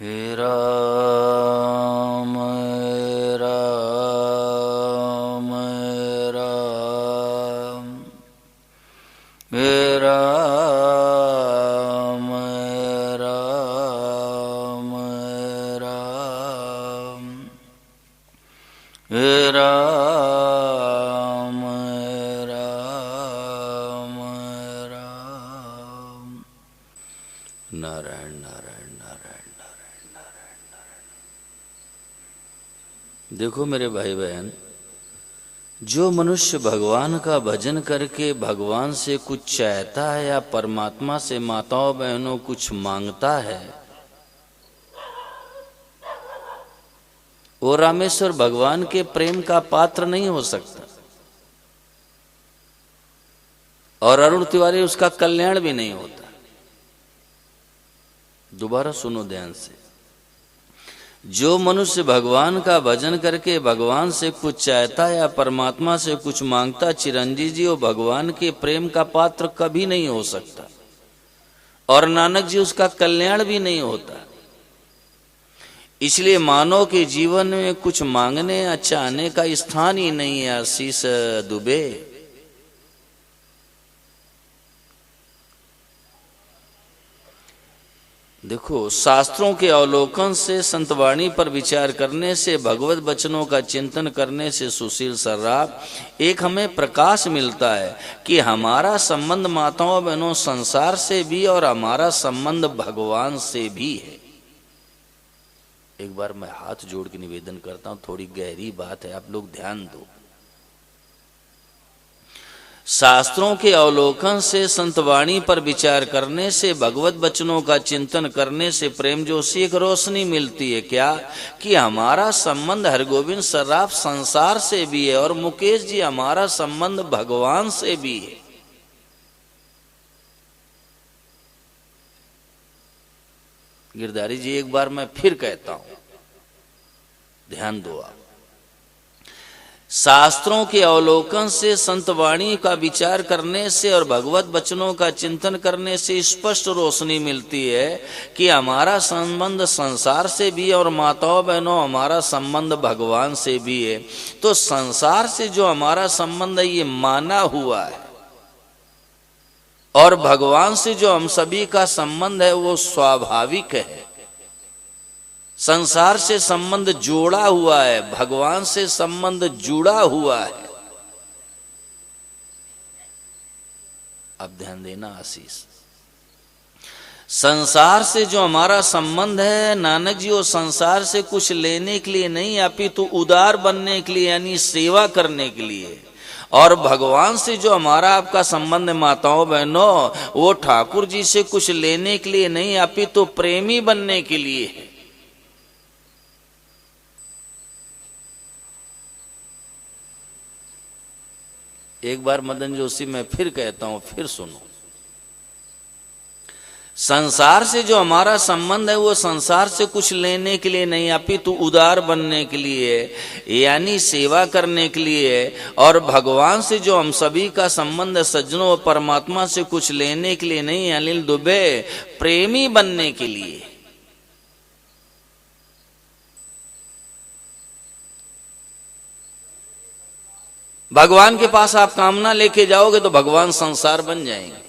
हे राम राम राम हे राम राम राम हे राम राम राम। नारायण नारायण नारायण नारायण नारायण नारायण। देखो मेरे भाई बहन, जो मनुष्य भगवान का भजन करके भगवान से कुछ चाहता है या परमात्मा से माताओं बहनों कुछ मांगता है, वो रामेश्वर भगवान के प्रेम का पात्र नहीं हो सकता और अरुण तिवारी उसका कल्याण भी नहीं होता। दोबारा सुनो ध्यान से। जो मनुष्य भगवान का भजन करके भगवान से कुछ चाहता है या परमात्मा से कुछ मांगता, चिरंजीव जी, वो भगवान के प्रेम का पात्र कभी नहीं हो सकता और नानक जी उसका कल्याण भी नहीं होता। इसलिए मानव के जीवन में कुछ मांगने या चाहने का स्थान ही नहीं है। आशीष दुबे, देखो, शास्त्रों के अवलोकन से, संतवाणी पर विचार करने से, भगवत वचनों का चिंतन करने से, सुशील सर्राफ, एक हमें प्रकाश मिलता है कि हमारा संबंध माताओं बहनों संसार से भी और हमारा संबंध भगवान से भी है। एक बार मैं हाथ जोड़ के निवेदन करता हूं, थोड़ी गहरी बात है, आप लोग ध्यान दो। शास्त्रों के अवलोकन से, संतवाणी पर विचार करने से, भगवत वचनों का चिंतन करने से प्रेम जोशी एक रोशनी मिलती है। क्या? कि हमारा संबंध हरगोविंद सर्राफ संसार से भी है और मुकेश जी हमारा संबंध भगवान से भी है। गिरधारी जी, एक बार मैं फिर कहता हूं, ध्यान दो आप। शास्त्रों के अवलोकन से, संतवाणी का विचार करने से और भगवत वचनों का चिंतन करने से स्पष्ट रोशनी मिलती है कि हमारा संबंध संसार से भी और माताओं बहनों हमारा संबंध भगवान से भी है। तो संसार से जो हमारा संबंध है ये माना हुआ है और भगवान से जो हम सभी का संबंध है वो स्वाभाविक है। संसार से संबंध जोड़ा हुआ है, भगवान से संबंध जुड़ा हुआ है। अब ध्यान देना आशीष, संसार से जो हमारा संबंध है, नानक जी, वो संसार से कुछ लेने के लिए नहीं, अपितु उदार बनने के लिए यानी सेवा करने के लिए। और भगवान से जो हमारा आपका संबंध है माताओं बहनों, वो ठाकुर जी से कुछ लेने के लिए नहीं, अपितु प्रेमी बनने के लिए है। एक बार मदन जोशी मैं फिर कहता हूं, फिर सुनो। संसार से जो हमारा संबंध है वो संसार से कुछ लेने के लिए नहीं, अपितु उदार बनने के लिए यानी सेवा करने के लिए। और भगवान से जो हम सभी का संबंध है सज्जनों और परमात्मा से कुछ लेने के लिए नहीं, अनिल दुबे, प्रेमी बनने के लिए। भगवान के पास आप कामना लेके जाओगे तो भगवान संसार बन जाएंगे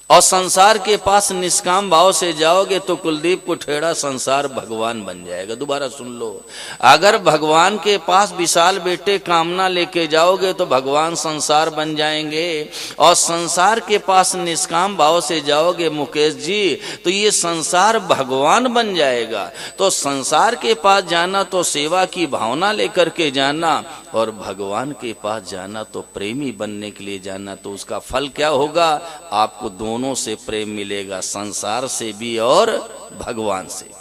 और संसार के पास निष्काम भाव से जाओगे तो कुलदीप कुठेड़ा संसार भगवान बन जाएगा। दोबारा सुन लो, अगर भगवान के पास विशाल बेटे कामना लेके जाओगे तो भगवान संसार बन जाएंगे और संसार के पास निष्काम भाव से जाओगे मुकेश जी तो ये संसार भगवान बन जाएगा। तो संसार के पास जाना तो सेवा की भावना लेकर के जाना और भगवान के पास जाना तो प्रेमी बनने के लिए जाना। तो उसका फल क्या होगा? आपको दोनों से प्रेम मिलेगा, संसार से भी और भगवान से भी।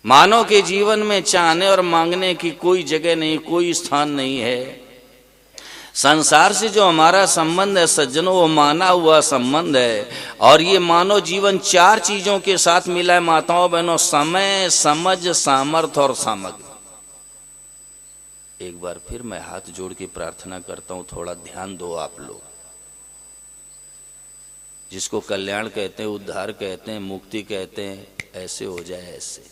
मानव के जीवन में चाहने और मांगने की कोई जगह नहीं, कोई स्थान नहीं है। संसार से जो हमारा संबंध है सज्जनों, वो माना हुआ संबंध है और ये मानव जीवन चार चीजों के साथ मिला है माताओं बहनों, समय, समझ, सामर्थ्य और सामग्री। एक बार फिर मैं हाथ जोड़ के प्रार्थना करता हूं, थोड़ा ध्यान दो आप लोग। जिसको कल्याण कहते हैं, उद्धार कहते हैं, मुक्ति कहते हैं, ऐसे हो जाए ऐसे।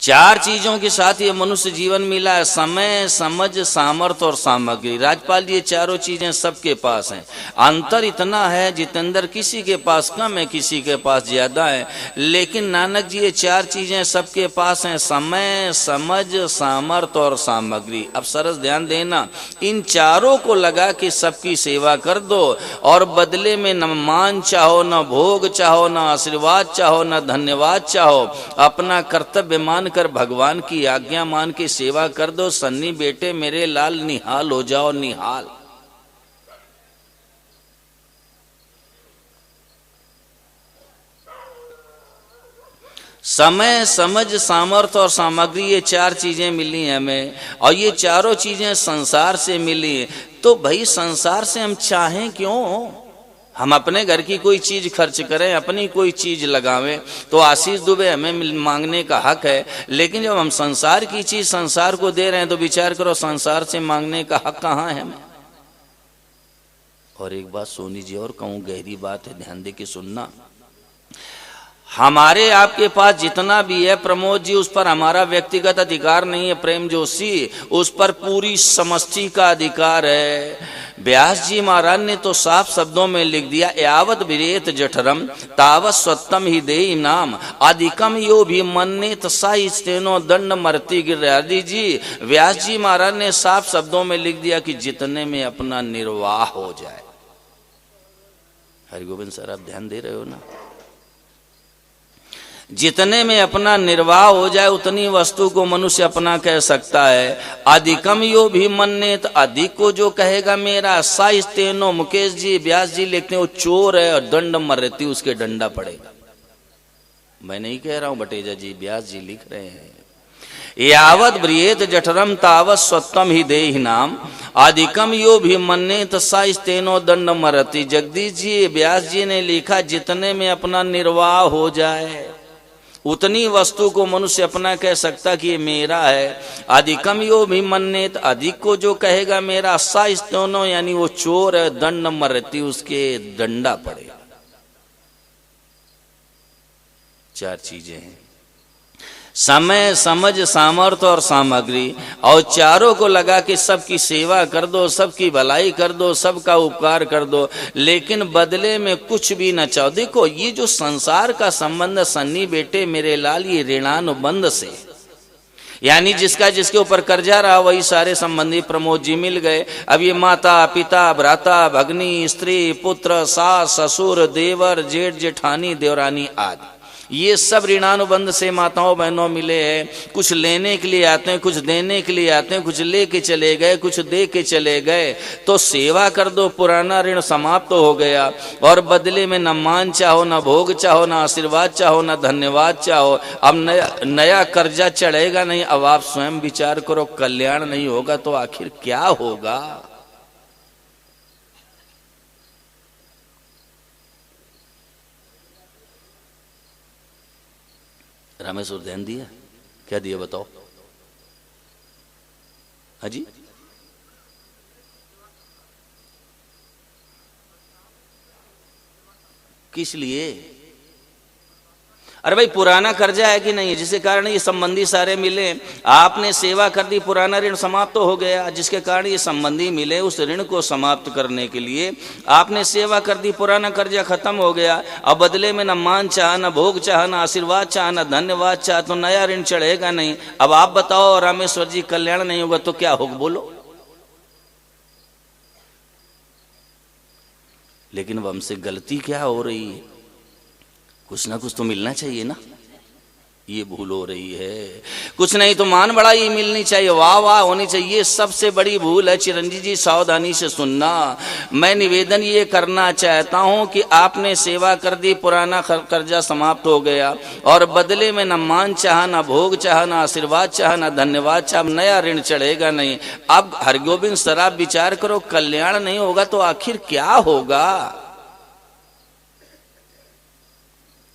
चार चीजों के साथ ये मनुष्य जीवन मिला है, समय, समझ, सामर्थ्य और सामग्री। राजपाल जी ये चारों चीजें सबके पास हैं। अंतर इतना है जितेंद्र किसी के पास कम है, किसी के पास ज्यादा है, लेकिन नानक जी ये चार चीजें सबके पास हैं, समय, समझ, सामर्थ्य और सामग्री। अब सरस ध्यान देना, इन चारों को लगा के सबकी सेवा कर दो और बदले में न मान चाहो, न भोग चाहो, न आशीर्वाद चाहो, न धन्यवाद चाहो, अपना कर्तव्य मान कर भगवान की आज्ञा मान के सेवा कर दो। सन्नी बेटे मेरे लाल निहाल हो जाओ निहाल। समय, समझ, सामर्थ्य और सामग्री, ये चार चीजें मिली हैं हमें, और ये चारों चीजें संसार से मिली। तो भाई संसार से हम चाहें क्यों? हम अपने घर की कोई चीज खर्च करें, अपनी कोई चीज लगावें, तो आशीष दुबे हमें मांगने का हक है। लेकिन जब हम संसार की चीज संसार को दे रहे हैं तो विचार करो संसार से मांगने का हक कहाँ है हमें। और एक बात सोनी जी और कहूं, गहरी बात है, ध्यान दे के सुनना। हमारे आपके पास जितना भी है प्रमोद जी, उस पर हमारा व्यक्तिगत अधिकार नहीं है। प्रेम जोशी, उस पर पूरी समष्टि का अधिकार है। व्यास जी महाराज ने तो साफ शब्दों में लिख दिया, यावत विरेत जठरम तावत स्वत्तम ही देहि नाम अधिकम यो भी मन्नेत साई स्तेनो दंड मरती गिरिरादी जी। व्यास जी महाराज ने साफ शब्दों में लिख दिया कि जितने में अपना निर्वाह हो जाए। हरिगोविंद सर आप ध्यान दे रहे हो ना? जितने में अपना निर्वाह हो जाए उतनी वस्तु को मनुष्य अपना कह सकता है। अधिकम यो भी मन्नेत, अधिक को जो कहेगा मेरा, साइस्तेनो, मुकेश जी व्यास जी लिखते हैं वो चोर है और दंड मरती उसके डंडा पड़ेगा। मैं नहीं कह रहा हूं, बटेजा जी व्यास जी लिख रहे हैं। यावत ब्रियेत जठरम तावत स्वत्तम ही देहि नाम अधिकम यो भी मन्नेत साइस्तेनो दंड मरती। जगदीश जी व्यास जी ने लिखा, जितने में अपना निर्वाह हो जाए उतनी वस्तु को मनुष्य अपना कह सकता कि ये मेरा है। अधिकम यो भी मन्नेत, अधिक को जो कहेगा मेरा, साइस्तेनो यानी वो चोर है, दंड मरती उसके डंडा पड़ेगा। चार चीजें हैं, समय, समझ, सामर्थ्य और सामग्री, और चारों को लगा के सबकी सेवा कर दो, सबकी भलाई कर दो, सबका उपकार कर दो, लेकिन बदले में कुछ भी न चाहो। देखो ये जो संसार का संबंध सन्नी बेटे मेरे लाल, ये ऋणानुबंध से, यानी जिसका जिसके ऊपर कर्जा रहा वही सारे संबंधी प्रमोद जी मिल गए। अब ये माता, पिता, भ्राता, भगनी, स्त्री, पुत्र, सास, ससुर, देवर, जेठ, जेठानी, देवरानी आदि, ये सब ऋणानुबंध से माताओं बहनों मिले हैं। कुछ लेने के लिए आते हैं, कुछ देने के लिए आते हैं, कुछ लेके चले गए, कुछ दे के चले गए। तो सेवा कर दो, पुराना ऋण समाप्त हो गया, और बदले में न मान चाहो, न भोग चाहो, न आशीर्वाद चाहो, न धन्यवाद चाहो। अब नया कर्जा चढ़ेगा नहीं। अब आप स्वयं विचार करो, कल्याण नहीं होगा तो आखिर क्या होगा? रामेश्वर ध्यान दिया? क्या दिया बताओ? हाजी किस लिए? अरे भाई पुराना कर्जा है कि नहीं, जिसके कारण ये संबंधी सारे मिले। आपने सेवा कर दी, पुराना ऋण समाप्त तो हो गया, जिसके कारण ये संबंधी मिले। उस ऋण को समाप्त करने के लिए आपने सेवा कर दी, पुराना कर्जा खत्म हो गया। अब बदले में न मान चाह, न भोग चाह, न आशीर्वाद चाह, न धन्यवाद चाह, तो नया ऋण चढ़ेगा नहीं। अब आप बताओ रामेश्वर जी, कल्याण नहीं होगा तो क्या होगा बोलो? लेकिन अब हमसे गलती क्या हो रही है? कुछ ना कुछ तो मिलना चाहिए ना, ये भूल हो रही है। कुछ नहीं तो मान बढ़ाई मिलनी चाहिए, वाह वाह होनी चाहिए, सबसे बड़ी भूल है। चिरंजीव जी सावधानी से सुनना, मैं निवेदन ये करना चाहता हूं कि आपने सेवा कर दी, पुराना कर्जा समाप्त हो गया, और बदले में न मान चाह, न भोग चाह, न आशीर्वाद चाह, न धन्यवाद चाह, नया ऋण चढ़ेगा नहीं। अब हरगोविंद सर आप विचार करो, कल्याण नहीं होगा तो आखिर क्या होगा?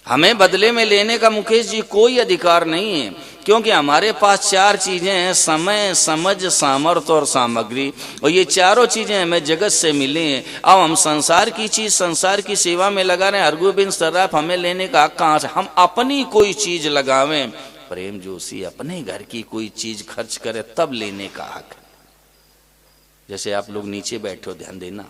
हमें बदले में लेने का मुकेश जी कोई अधिकार नहीं है। क्योंकि हमारे पास चार चीजें हैं, समय, समझ, सामर्थ्य और सामग्री, और ये चारों चीजें हमें जगत से मिली हैं। अब हम संसार की चीज, संसार की सेवा में लगा रहे हैं। हरगोबिंद सर्राफ हमें लेने का हक कहाँ से? हम अपनी कोई चीज लगावें। प्रेम जोशी अपने घर की कोई चीज खर्च करे तब लेने का हक है। जैसे आप लोग नीचे बैठे हो, ध्यान देना,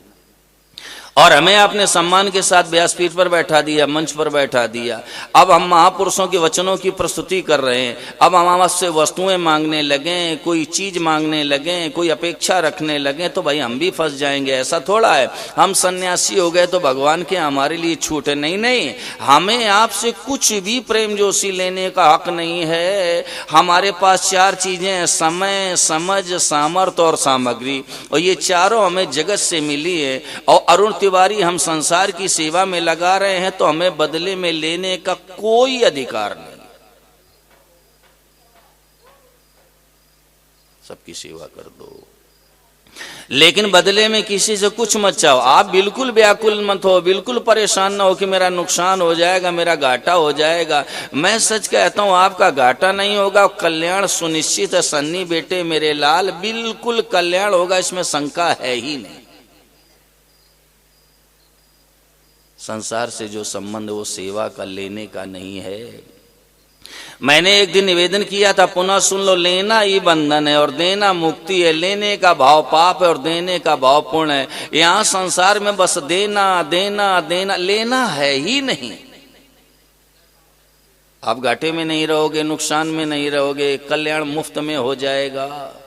और हमें अपने सम्मान के साथ व्यासपीठ पर बैठा दिया, मंच पर बैठा दिया। अब हम महापुरुषों के वचनों की प्रस्तुति कर रहे हैं। अब हम आपसे वस्तुएं मांगने लगे, कोई चीज मांगने लगे, कोई अपेक्षा रखने लगे, तो भाई हम भी फंस जाएंगे। ऐसा थोड़ा है हम सन्यासी हो गए तो भगवान के हमारे लिए छूट है। नहीं नहीं, हमें आपसे कुछ भी प्रेम जोशी लेने का हक नहीं है। हमारे पास चार चीजें हैं, समय, समझ, सामर्थ्य और सामग्री, और ये चारों हमें जगत से मिली है। और अरुण तिवारी हम संसार की सेवा में लगा रहे हैं तो हमें बदले में लेने का कोई अधिकार नहीं। सबकी सेवा कर दो, लेकिन बदले में किसी से कुछ मत चाहो। आप बिल्कुल व्याकुल मत हो, बिल्कुल परेशान ना हो कि मेरा नुकसान हो जाएगा, मेरा घाटा हो जाएगा। मैं सच कहता हूं, आपका घाटा नहीं होगा, कल्याण सुनिश्चित है। सन्नी बेटे मेरे लाल, बिल्कुल कल्याण होगा, इसमें शंका है ही नहीं। संसार से जो संबंध वो सेवा का, लेने का नहीं है। मैंने एक दिन निवेदन किया था, पुनः सुन लो, लेना ही बंधन है और देना मुक्ति है। लेने का भाव पाप है और देने का भाव पुण्य है। यहां संसार में बस देना देना देना, लेना है ही नहीं। आप घाटे में नहीं रहोगे, नुकसान में नहीं रहोगे, कल्याण मुफ्त में हो जाएगा।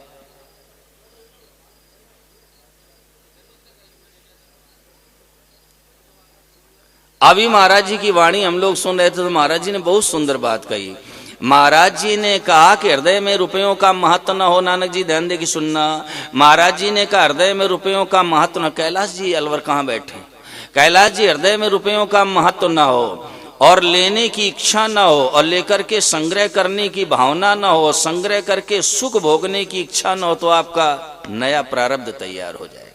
अभी महाराज जी की वाणी हम लोग सुन रहे थे तो महाराज जी ने बहुत सुंदर बात कही। महाराज जी ने कहा कि हृदय में रुपयों का महत्व न हो। नानक जी ध्यान दे कि सुनना। महाराज जी ने कहा हृदय में रुपयों का महत्व न। कैलाश जी अलवर कहाँ बैठे? कैलाश जी, हृदय में रुपयों का महत्व न हो और लेने की इच्छा न हो और लेकर के संग्रह करने की भावना न हो, संग्रह करके सुख भोगने की इच्छा न हो, तो आपका नया प्रारब्ध तैयार हो जाएगा।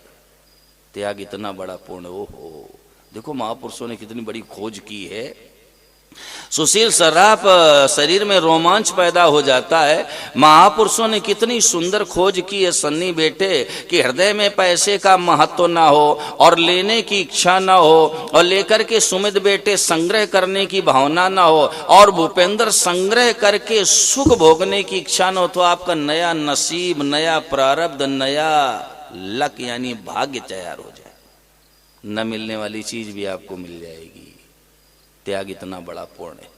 त्याग इतना बड़ा पूर्ण हो। देखो महापुरुषों ने कितनी बड़ी खोज की है। सुशील सर्राफ शरीर में रोमांच पैदा हो जाता है। महापुरुषों ने कितनी सुंदर खोज की है सन्नी बेटे, कि हृदय में पैसे का महत्व ना हो और लेने की इच्छा ना हो और लेकर के सुमित बेटे संग्रह करने की भावना ना हो और भूपेंद्र संग्रह करके सुख भोगने की इच्छा ना हो, तो आपका नया नसीब, नया प्रारब्ध, नया लक यानी भाग्य तैयार हो जाए। न मिलने वाली चीज भी आपको मिल जाएगी। त्याग इतना बड़ा पुण्य है।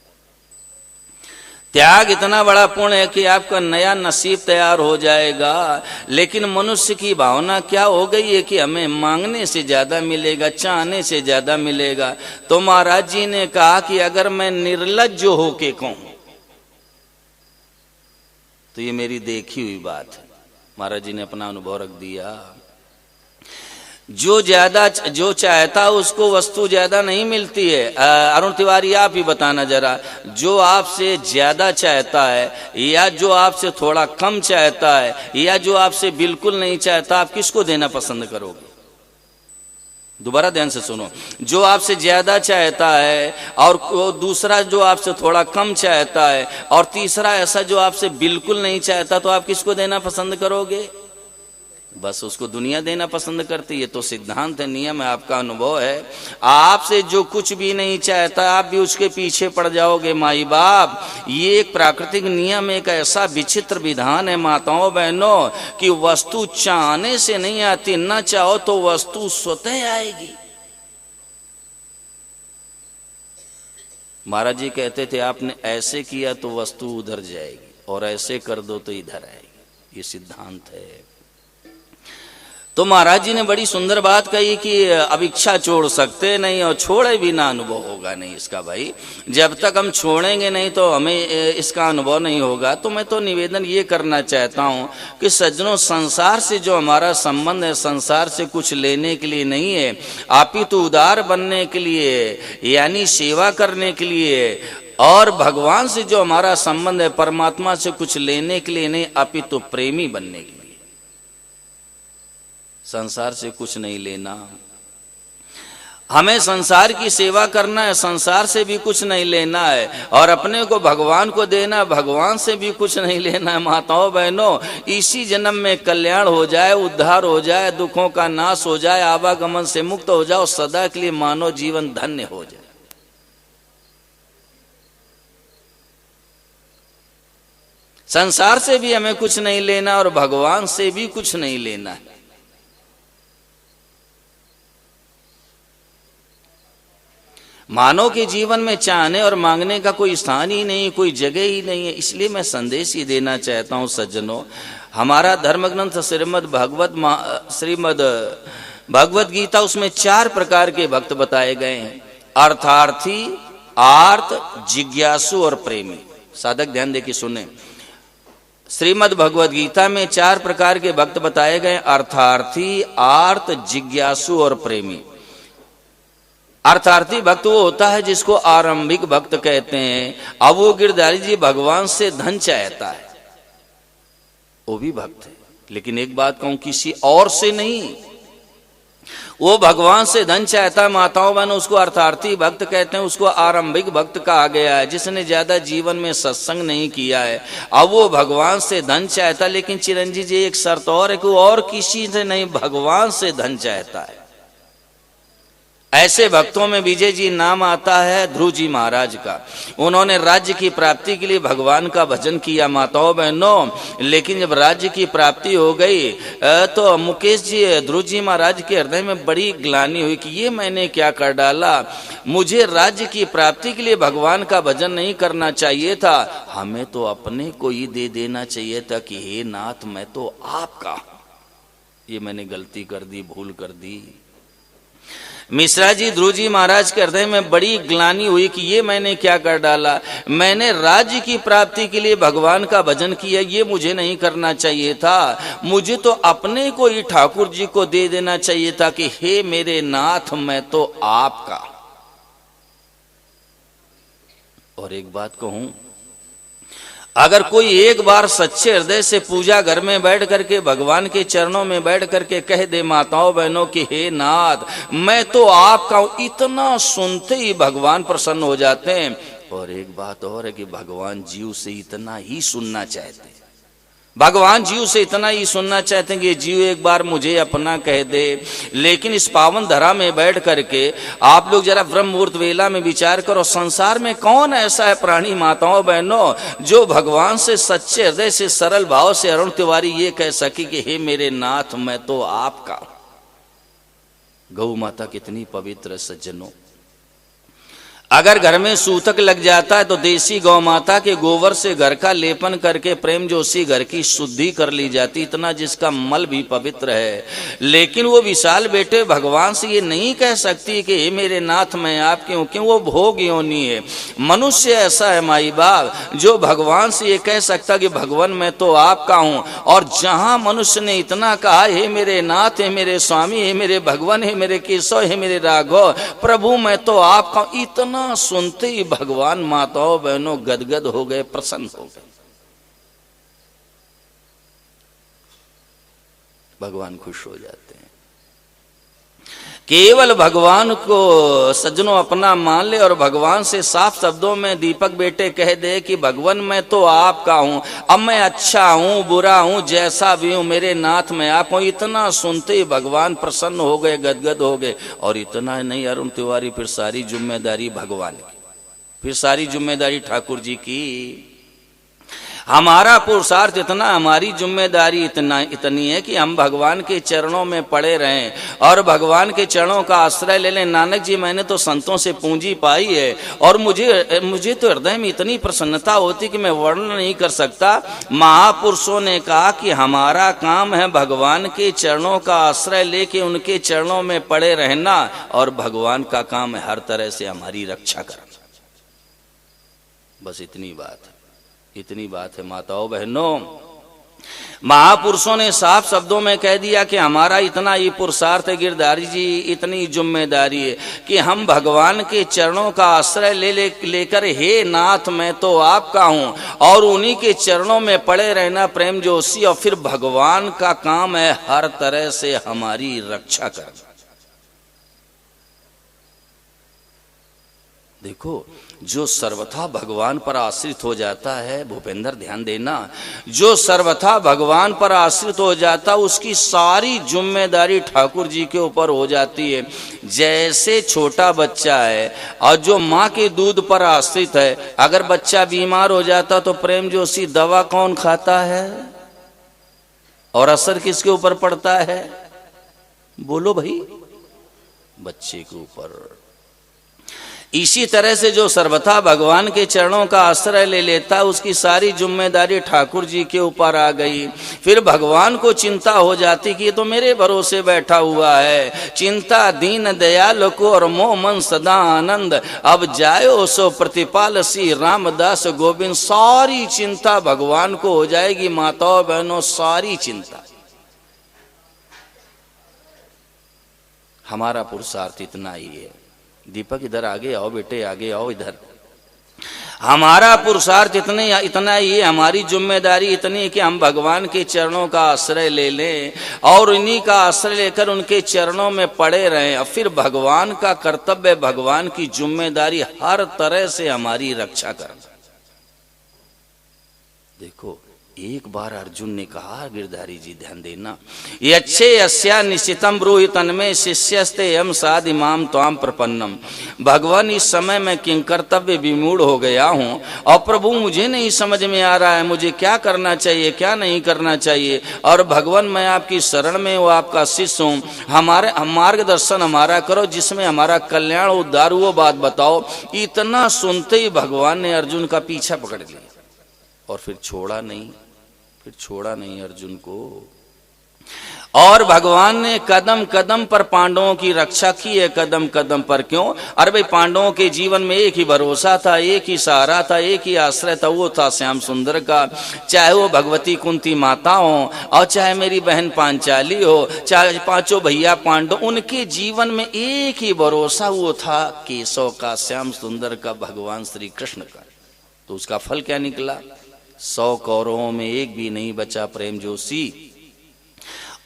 त्याग इतना बड़ा पुण्य है कि आपका नया नसीब तैयार हो जाएगा। लेकिन मनुष्य की भावना क्या हो गई है कि हमें मांगने से ज्यादा मिलेगा, चाहने से ज्यादा मिलेगा। तो महाराज जी ने कहा कि अगर मैं निर्लज्ज होके कहूं तो ये मेरी देखी हुई बात है। महाराज जी ने अपना अनुभव रख दिया। जो चाहता उसको वस्तु ज्यादा नहीं मिलती है। अरुण तिवारी आप ही बताना जरा, जो आपसे ज्यादा चाहता है या जो आपसे थोड़ा कम चाहता है या जो आपसे बिल्कुल नहीं चाहता, आप किसको देना पसंद करोगे? दोबारा ध्यान से सुनो। जो आपसे ज्यादा चाहता है और दूसरा जो आपसे थोड़ा कम चाहता है और तीसरा ऐसा जो आपसे बिल्कुल नहीं चाहता, तो आप किसको देना पसंद करोगे? बस उसको दुनिया देना पसंद करती है। तो सिद्धांत है, नियम है, आपका अनुभव है। आपसे जो कुछ भी नहीं चाहता आप भी उसके पीछे पड़ जाओगे माई बाप। ये एक प्राकृतिक नियम, एक ऐसा विचित्र विधान है माताओं बहनों, कि वस्तु चाहने से नहीं आती, ना चाहो तो वस्तु स्वतः आएगी। महाराज जी कहते थे आपने ऐसे किया तो वस्तु उधर जाएगी और ऐसे कर दो तो इधर आएगी। ये सिद्धांत है। तो महाराज जी ने बड़ी सुंदर बात कही कि अब इच्छा छोड़ सकते नहीं और छोड़े बिना अनुभव होगा नहीं इसका। भाई जब तक हम छोड़ेंगे नहीं तो हमें इसका अनुभव नहीं होगा। तो मैं तो निवेदन ये करना चाहता हूँ कि सज्जनों, संसार से जो हमारा संबंध है, संसार से कुछ लेने के लिए नहीं है, अपितु उदार बनने के लिए, यानी सेवा करने के लिए। और भगवान से जो हमारा संबंध है, परमात्मा से कुछ लेने के लिए नहीं, अपितु प्रेमी बनने के लिए। संसार से कुछ नहीं लेना। हमें संसार की सेवा करना है, संसार से भी कुछ नहीं लेना है, और अपने को भगवान को देना, भगवान से भी कुछ नहीं लेना है। माताओं बहनों, इसी जन्म में कल्याण हो जाए, उद्धार हो जाए, दुखों का नाश हो जाए, आवागमन से मुक्त हो जाओ, सदा के लिए मानव जीवन धन्य हो जाए। संसार से भी हमें कुछ नहीं लेना और भगवान से भी कुछ नहीं लेना है। मानव के जीवन में चाहने और मांगने का कोई स्थान ही नहीं, कोई जगह ही नहीं है। इसलिए मैं संदेश ही देना चाहता हूं सज्जनों, हमारा धर्म ग्रंथ श्रीमद् भगवत गीता, उसमें 4 प्रकार के भक्त बताए गए हैं, अर्थार्थी, आर्त, जिज्ञासु और प्रेमी। साधक ध्यान देके सुने, श्रीमद् भगवत गीता में 4 प्रकार के भक्त बताए गए, अर्थार्थी, आर्त, जिज्ञासु और प्रेमी। अर्थार्थी भक्त वो होता है जिसको आरंभिक भक्त कहते हैं। अब वो गिरधारी जी भगवान से धन चाहता है, वो भी भक्त है, लेकिन एक बात कहूं, किसी और से नहीं, वो भगवान से धन चाहता है। माताओं बहनों, उसको अर्थार्थी भक्त कहते हैं, उसको आरंभिक भक्त कहा गया है, जिसने ज्यादा जीवन में सत्संग नहीं किया है। अब वो भगवान से धन चाहता, लेकिन चिरंजीव जी एक शर्त और है कि वो और किसी से नहीं, भगवान से धन चाहता है। ऐसे भक्तों में विजय जी नाम आता है ध्रुव जी महाराज का। उन्होंने राज्य की प्राप्ति के लिए भगवान का भजन किया माताओं बहनों, लेकिन जब राज्य की प्राप्ति हो गई तो मुकेश जी, ध्रुव जी महाराज के हृदय में बड़ी ग्लानि हुई कि ये मैंने क्या कर डाला, मुझे राज्य की प्राप्ति के लिए भगवान का भजन नहीं करना चाहिए था, हमें तो अपने को ही दे देना चाहिए था कि हे नाथ मैं तो आपका, ये मैंने गलती कर दी, भूल कर दी। मिश्रा जी, ध्रुव जी महाराज के हृदय में बड़ी ग्लानि हुई कि ये मैंने क्या कर डाला, मैंने राज्य की प्राप्ति के लिए भगवान का भजन किया, ये मुझे नहीं करना चाहिए था, मुझे तो अपने को ही ठाकुर जी को दे देना चाहिए था कि हे मेरे नाथ मैं तो आपका। और एक बात कहूं, अगर कोई एक बार सच्चे हृदय से पूजा घर में बैठ करके भगवान के चरणों में बैठ करके कह दे माताओं बहनों कि हे नाथ मैं तो आपका हूं, इतना सुनते ही भगवान प्रसन्न हो जाते हैं। और एक बात और है कि भगवान जीव से इतना ही सुनना चाहते हैं, भगवान जीव से इतना ही सुनना चाहते हैं कि जीव एक बार मुझे अपना कह दे। लेकिन इस पावन धरा में बैठ करके आप लोग जरा ब्रह्म मुहूर्त वेला में विचार करो, संसार में कौन ऐसा है प्राणी माताओं बहनों जो भगवान से सच्चे हृदय से सरल भाव से अरुण तिवारी ये कह सके कि हे मेरे नाथ मैं तो आपका। गौ माता कितनी पवित्र सज्जनों, अगर घर में सूतक लग जाता है तो देसी गौ माता के गोबर से घर का लेपन करके प्रेम जोशी घर की शुद्धि कर ली जाती, इतना जिसका मल भी पवित्र है। लेकिन वो विशाल बेटे भगवान से ये नहीं कह सकती कि हे मेरे नाथ मैं आपके हूं, क्यों, वो भोग योनि है। मनुष्य ऐसा है माई बाप जो भगवान से ये कह सकता कि भगवान मैं तो आपका हूं। और जहां मनुष्य ने इतना कहा हे मेरे नाथ, हे मेरे स्वामी, हे मेरे भगवान, हे मेरे केशव, हे मेरे राघव, प्रभु मैं तो आपका, इतना सुनते ही भगवान माताओं बहनों गदगद हो गए, प्रसन्न हो गए, भगवान खुश हो जाते हैं। केवल भगवान को सज्जनों अपना मान ले और भगवान से साफ शब्दों में दीपक बेटे कह दे कि भगवान मैं तो आपका हूं, अब मैं अच्छा हूं बुरा हूं जैसा भी हूं, मेरे नाथ मैं आप हूं, इतना सुनते ही भगवान प्रसन्न हो गए, गदगद हो गए। और इतना नहीं अरुण तिवारी, फिर सारी जिम्मेदारी भगवान की, फिर सारी जिम्मेदारी ठाकुर जी की। हमारा पुरुषार्थ इतना, हमारी जिम्मेदारी इतनी है कि हम भगवान के चरणों में पड़े रहें और भगवान के चरणों का आश्रय ले लें। नानक जी मैंने तो संतों से पूंजी पाई है और मुझे तो हृदय में इतनी प्रसन्नता होती कि मैं वर्णन नहीं कर सकता। महापुरुषों ने कहा कि हमारा काम है भगवान के चरणों का आश्रय लेके उनके चरणों में पड़े रहना, और भगवान का काम है हर तरह से हमारी रक्षा करना। बस इतनी बात है, इतनी बात है माताओं बहनों। महापुरुषों ने साफ शब्दों में कह दिया कि हमारा इतना ही पुरुषार्थ है गिरधारी जी, इतनी जिम्मेदारी है कि हम भगवान के चरणों का आश्रय लेकर हे नाथ मैं तो आपका हूं, और उन्हीं के चरणों में पड़े रहना प्रेम जोशी। और फिर भगवान का काम है हर तरह से हमारी रक्षा करना। देखो, जो सर्वथा भगवान पर आश्रित हो जाता है, भूपेंद्र ध्यान देना, जो सर्वथा भगवान पर आश्रित हो जाता उसकी सारी जिम्मेदारी ठाकुर जी के ऊपर हो जाती है। जैसे छोटा बच्चा है और जो माँ के दूध पर आश्रित है, अगर बच्चा बीमार हो जाता तो प्रेम जोशी दवा कौन खाता है और असर किसके ऊपर पड़ता है? बोलो भाई, बच्चे के ऊपर। इसी तरह से जो सर्वथा भगवान के चरणों का आश्रय ले लेता, उसकी सारी जिम्मेदारी ठाकुर जी के ऊपर आ गई। फिर भगवान को चिंता हो जाती कि ये तो मेरे भरोसे बैठा हुआ है। चिंता दीन दयाल को और मोह मन सदा आनंद, अब जायो सो प्रतिपाल सी रामदास गोविंद। सारी चिंता भगवान को हो जाएगी। माताओं बहनों, सारी चिंता। हमारा पुरुषार्थ इतना ही है। दीपक इधर आगे आओ बेटे, आगे आओ इधर। हमारा पुरुषार्थ इतना ही है, हमारी जिम्मेदारी इतनी है कि हम भगवान के चरणों का आश्रय ले लें और इन्हीं का आश्रय लेकर उनके चरणों में पड़े रहें। और फिर भगवान का कर्तव्य, भगवान की जिम्मेदारी हर तरह से हमारी रक्षा करना। देखो, एक बार अर्जुन ने कहा, गिरधारी जी ध्यान देना, ये अच्छे अस्या निश्चितम ब्रूहि तन्मे शिष्यस्ते यम साध इमाम त्वाम प्रपन्नम। भगवान, इस समय मैं किंकर्तव्य विमूढ़ हो गया हूं और प्रभु मुझे नहीं समझ में आ रहा है मुझे क्या करना चाहिए क्या नहीं करना चाहिए। और भगवान, मैं आपकी शरण में हूँ, आपका शिष्य हूँ, मार्गदर्शन हमारा करो, जिसमें हमारा कल्याण उद्धार वो बात बताओ। इतना सुनते ही भगवान ने अर्जुन का पीछा पकड़ लिया और फिर छोड़ा नहीं अर्जुन को। और भगवान ने कदम कदम पर पांडवों की रक्षा की है। कदम कदम पर क्यों? अरे भाई, पांडवों के जीवन में एक ही भरोसा था, एक ही सहारा था, एक ही आश्रय था, वो था श्याम सुंदर का। चाहे वो भगवती कुंती माता हो और चाहे मेरी बहन पांचाली हो, चाहे पांचों भैया पांडव, उनके जीवन में एक ही भरोसा, वो था केशव का, श्याम सुंदर का, भगवान श्री कृष्ण का। तो उसका फल क्या निकला? 100 कौरवों में एक भी नहीं बचा प्रेम जोशी,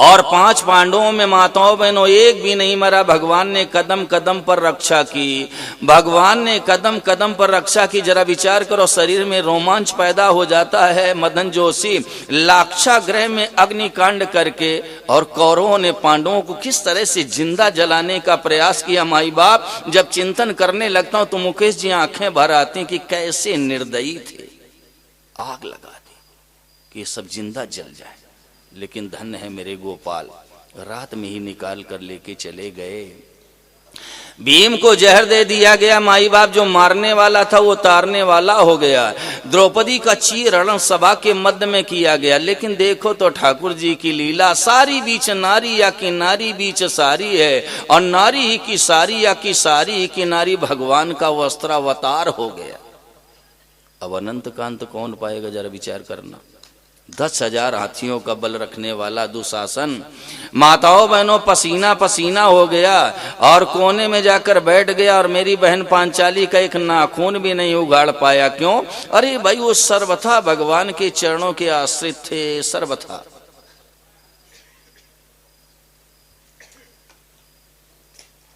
और 5 पांडवों में माताओं बहनों एक भी नहीं मरा। भगवान ने कदम कदम पर रक्षा की। भगवान ने कदम कदम पर रक्षा की। जरा विचार करो, शरीर में रोमांच पैदा हो जाता है। मदन जोशी लाक्षागृह में अग्निकांड करके और कौरवों ने पांडवों को किस तरह से जिंदा जलाने का प्रयास किया। माई बाप, जब चिंतन करने लगता हूं तो मुकेश जी आंखें भर आती कि कैसे निर्दयी थे, आग लगा दी कि ये सब जिंदा जल जाए। लेकिन धन्य है मेरे गोपाल, रात में ही निकाल कर लेके चले गए। भीम को जहर दे दिया गया। माई बाप, जो मारने वाला था वो तारने वाला हो गया। द्रौपदी का चीरण सभा के मध्य में किया गया। लेकिन देखो तो ठाकुर जी की लीला, सारी बीच नारी या कि नारी बीच सारी है, और नारी ही की सारी या कि सारी ही की नारी भगवान का वस्त्रावतार हो गया। अब अनंत कांत कौन पाएगा? जरा विचार करना। 10,000 हाथियों का बल रखने वाला दुशासन माताओं बहनों पसीना पसीना हो गया और कोने में जाकर बैठ गया। और मेरी बहन पांचाली का एक नाखून भी नहीं उगाड़ पाया। क्यों? अरे भाई, वो सर्वथा भगवान के चरणों के आश्रित थे, सर्वथा।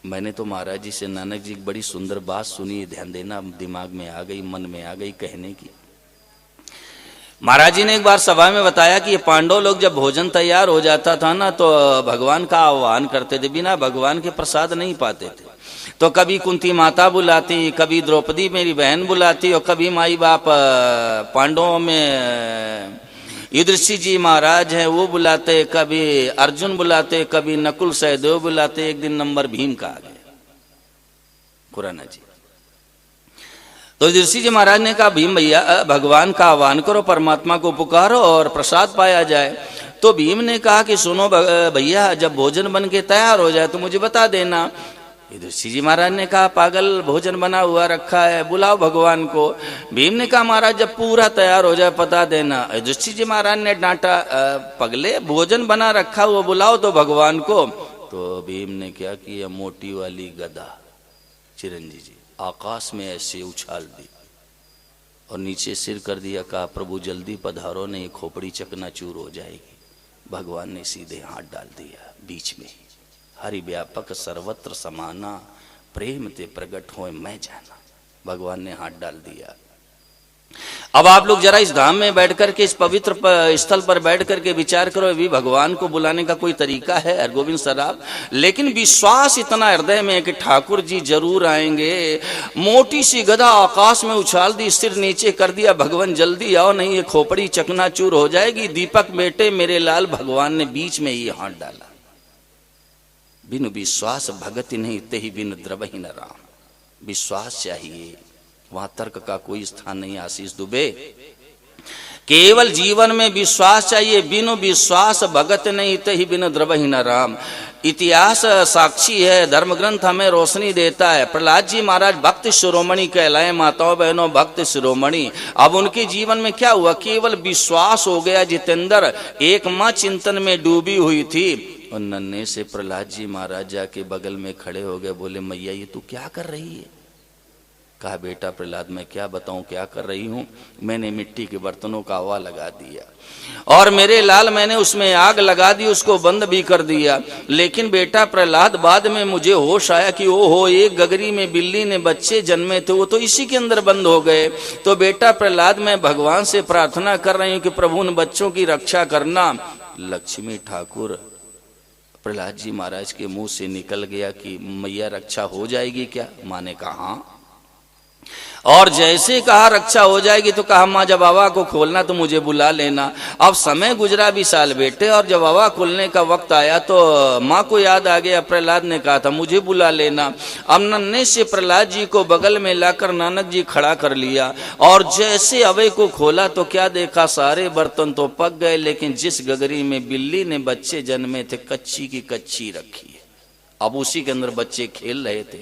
मैंने तो महाराज जी से, नानक जी की बड़ी सुंदर बात सुनी, ध्यान देना, दिमाग में आ गई, मन में आ गई कहने की। महाराज जी ने एक बार सभा में बताया कि ये पांडव लोग जब भोजन तैयार हो जाता था ना, तो भगवान का आह्वान करते थे, बिना भगवान के प्रसाद नहीं पाते थे। तो कभी कुंती माता बुलाती, कभी द्रौपदी मेरी बहन बुलाती, और कभी माई बाप पांडवों में युधिष्ठिर जी महाराज हैं वो बुलाते, कभी अर्जुन बुलाते, कभी नकुल सहदेव बुलाते। एक दिन नंबर भीम का आ गया, खुराना जी। तो युधिष्ठिर जी महाराज ने कहा, भीम भैया भगवान का आह्वान करो, परमात्मा को पुकारो और प्रसाद पाया जाए। तो भीम ने कहा कि सुनो भैया, जब भोजन बन के तैयार हो जाए तो मुझे बता देना। युधिष्ठिर जी महाराज ने कहा, पागल, भोजन बना हुआ रखा है, बुलाओ भगवान को। भीम ने कहा, महाराज जब पूरा तैयार हो जाए पता देना। युधिष्ठिर जी महाराज ने डांटा, पगले, भोजन बना रखा हुआ, बुलाओ तो भगवान को। तो भीम ने क्या किया, मोटी वाली गदा चिरंजी जी आकाश में ऐसे उछाल दी और नीचे सिर कर दिया। कहा, प्रभु जल्दी पधारो, नहीं खोपड़ी चकनाचूर हो जाएगी। भगवान ने सीधे हाथ डाल दिया बीच में ही। हरि व्यापक सर्वत्र समाना, प्रेम ते प्रगट होए मैं जाना। भगवान ने हाथ डाल दिया। अब आप लोग जरा इस धाम में बैठ करके, इस पवित्र स्थल पर बैठ करके विचार करो, अभी भगवान को बुलाने का कोई तरीका है हरगोविंद सराब? लेकिन विश्वास इतना हृदय में है कि ठाकुर जी जरूर आएंगे। मोटी सी गदा आकाश में उछाल दी, सिर नीचे कर दिया, भगवान जल्दी आओ नहीं ये खोपड़ी चकनाचूर हो जाएगी। दीपक बेटे मेरे लाल, भगवान ने बीच में ही हाथ डाला। बिनु विश्वास भगति नहीं, ते ही बिनु द्रवहि न राम। विश्वास चाहिए, वहां तर्क का कोई स्थान नहीं। आशीष दुबे, केवल जीवन में विश्वास चाहिए। बिनु विश्वास भगत नहीं, तहि बिनु द्रवहि न राम। इतिहास साक्षी है, धर्म ग्रंथ हमें रोशनी देता है। प्रहलाद जी महाराज भक्त शिरोमणि कहलाए, माताओं बहनों भक्त शिरोमणि। अब उनके जीवन में क्या हुआ? केवल विश्वास हो गया। जितेंद्र एक माँ चिंतन में डूबी हुई थी, और नन्हे से प्रहलाद जी महाराज जाके बगल में खड़े हो गए, बोले मैया ये तू क्या कर रही है? कहा बेटा प्रहलाद मैं क्या बताऊं क्या कर रही हूं? मैंने मिट्टी के बर्तनों का हवा लगा दिया, और मेरे लाल मैंने उसमें आग लगा दी, उसको बंद भी कर दिया। लेकिन बेटा प्रहलाद बाद में मुझे होश आया कि ओहो, एक गगरी में बिल्ली ने बच्चे जन्मे थे, वो तो इसी के अंदर बंद हो गए। तो बेटा प्रहलाद मैं भगवान से प्रार्थना कर रही हूं कि प्रभु उन बच्चों की रक्षा करना। लक्ष्मी ठाकुर प्रहलाद जी महाराज के मुंह से निकल गया कि मैया रक्षा हो जाएगी क्या? माँ ने कहा हाँ। और जैसे कहा रक्षा हो जाएगी तो कहा माँ जब हवा को खोलना तो मुझे बुला लेना। अब समय गुजरा 20 साल बेटे, और जब हवा खोलने का वक्त आया तो माँ को याद आ गया। प्रहलाद ने कहा था मुझे बुला लेना। अब नन्हे से प्रहलाद जी को बगल में लाकर नानक जी खड़ा कर लिया, और जैसे हवे को खोला तो क्या देखा? सारे बर्तन तो पक गए, लेकिन जिस गगरी में बिल्ली ने बच्चे जन्मे थे कच्ची की कच्ची रखी है। अब उसी के अंदर बच्चे खेल रहे थे।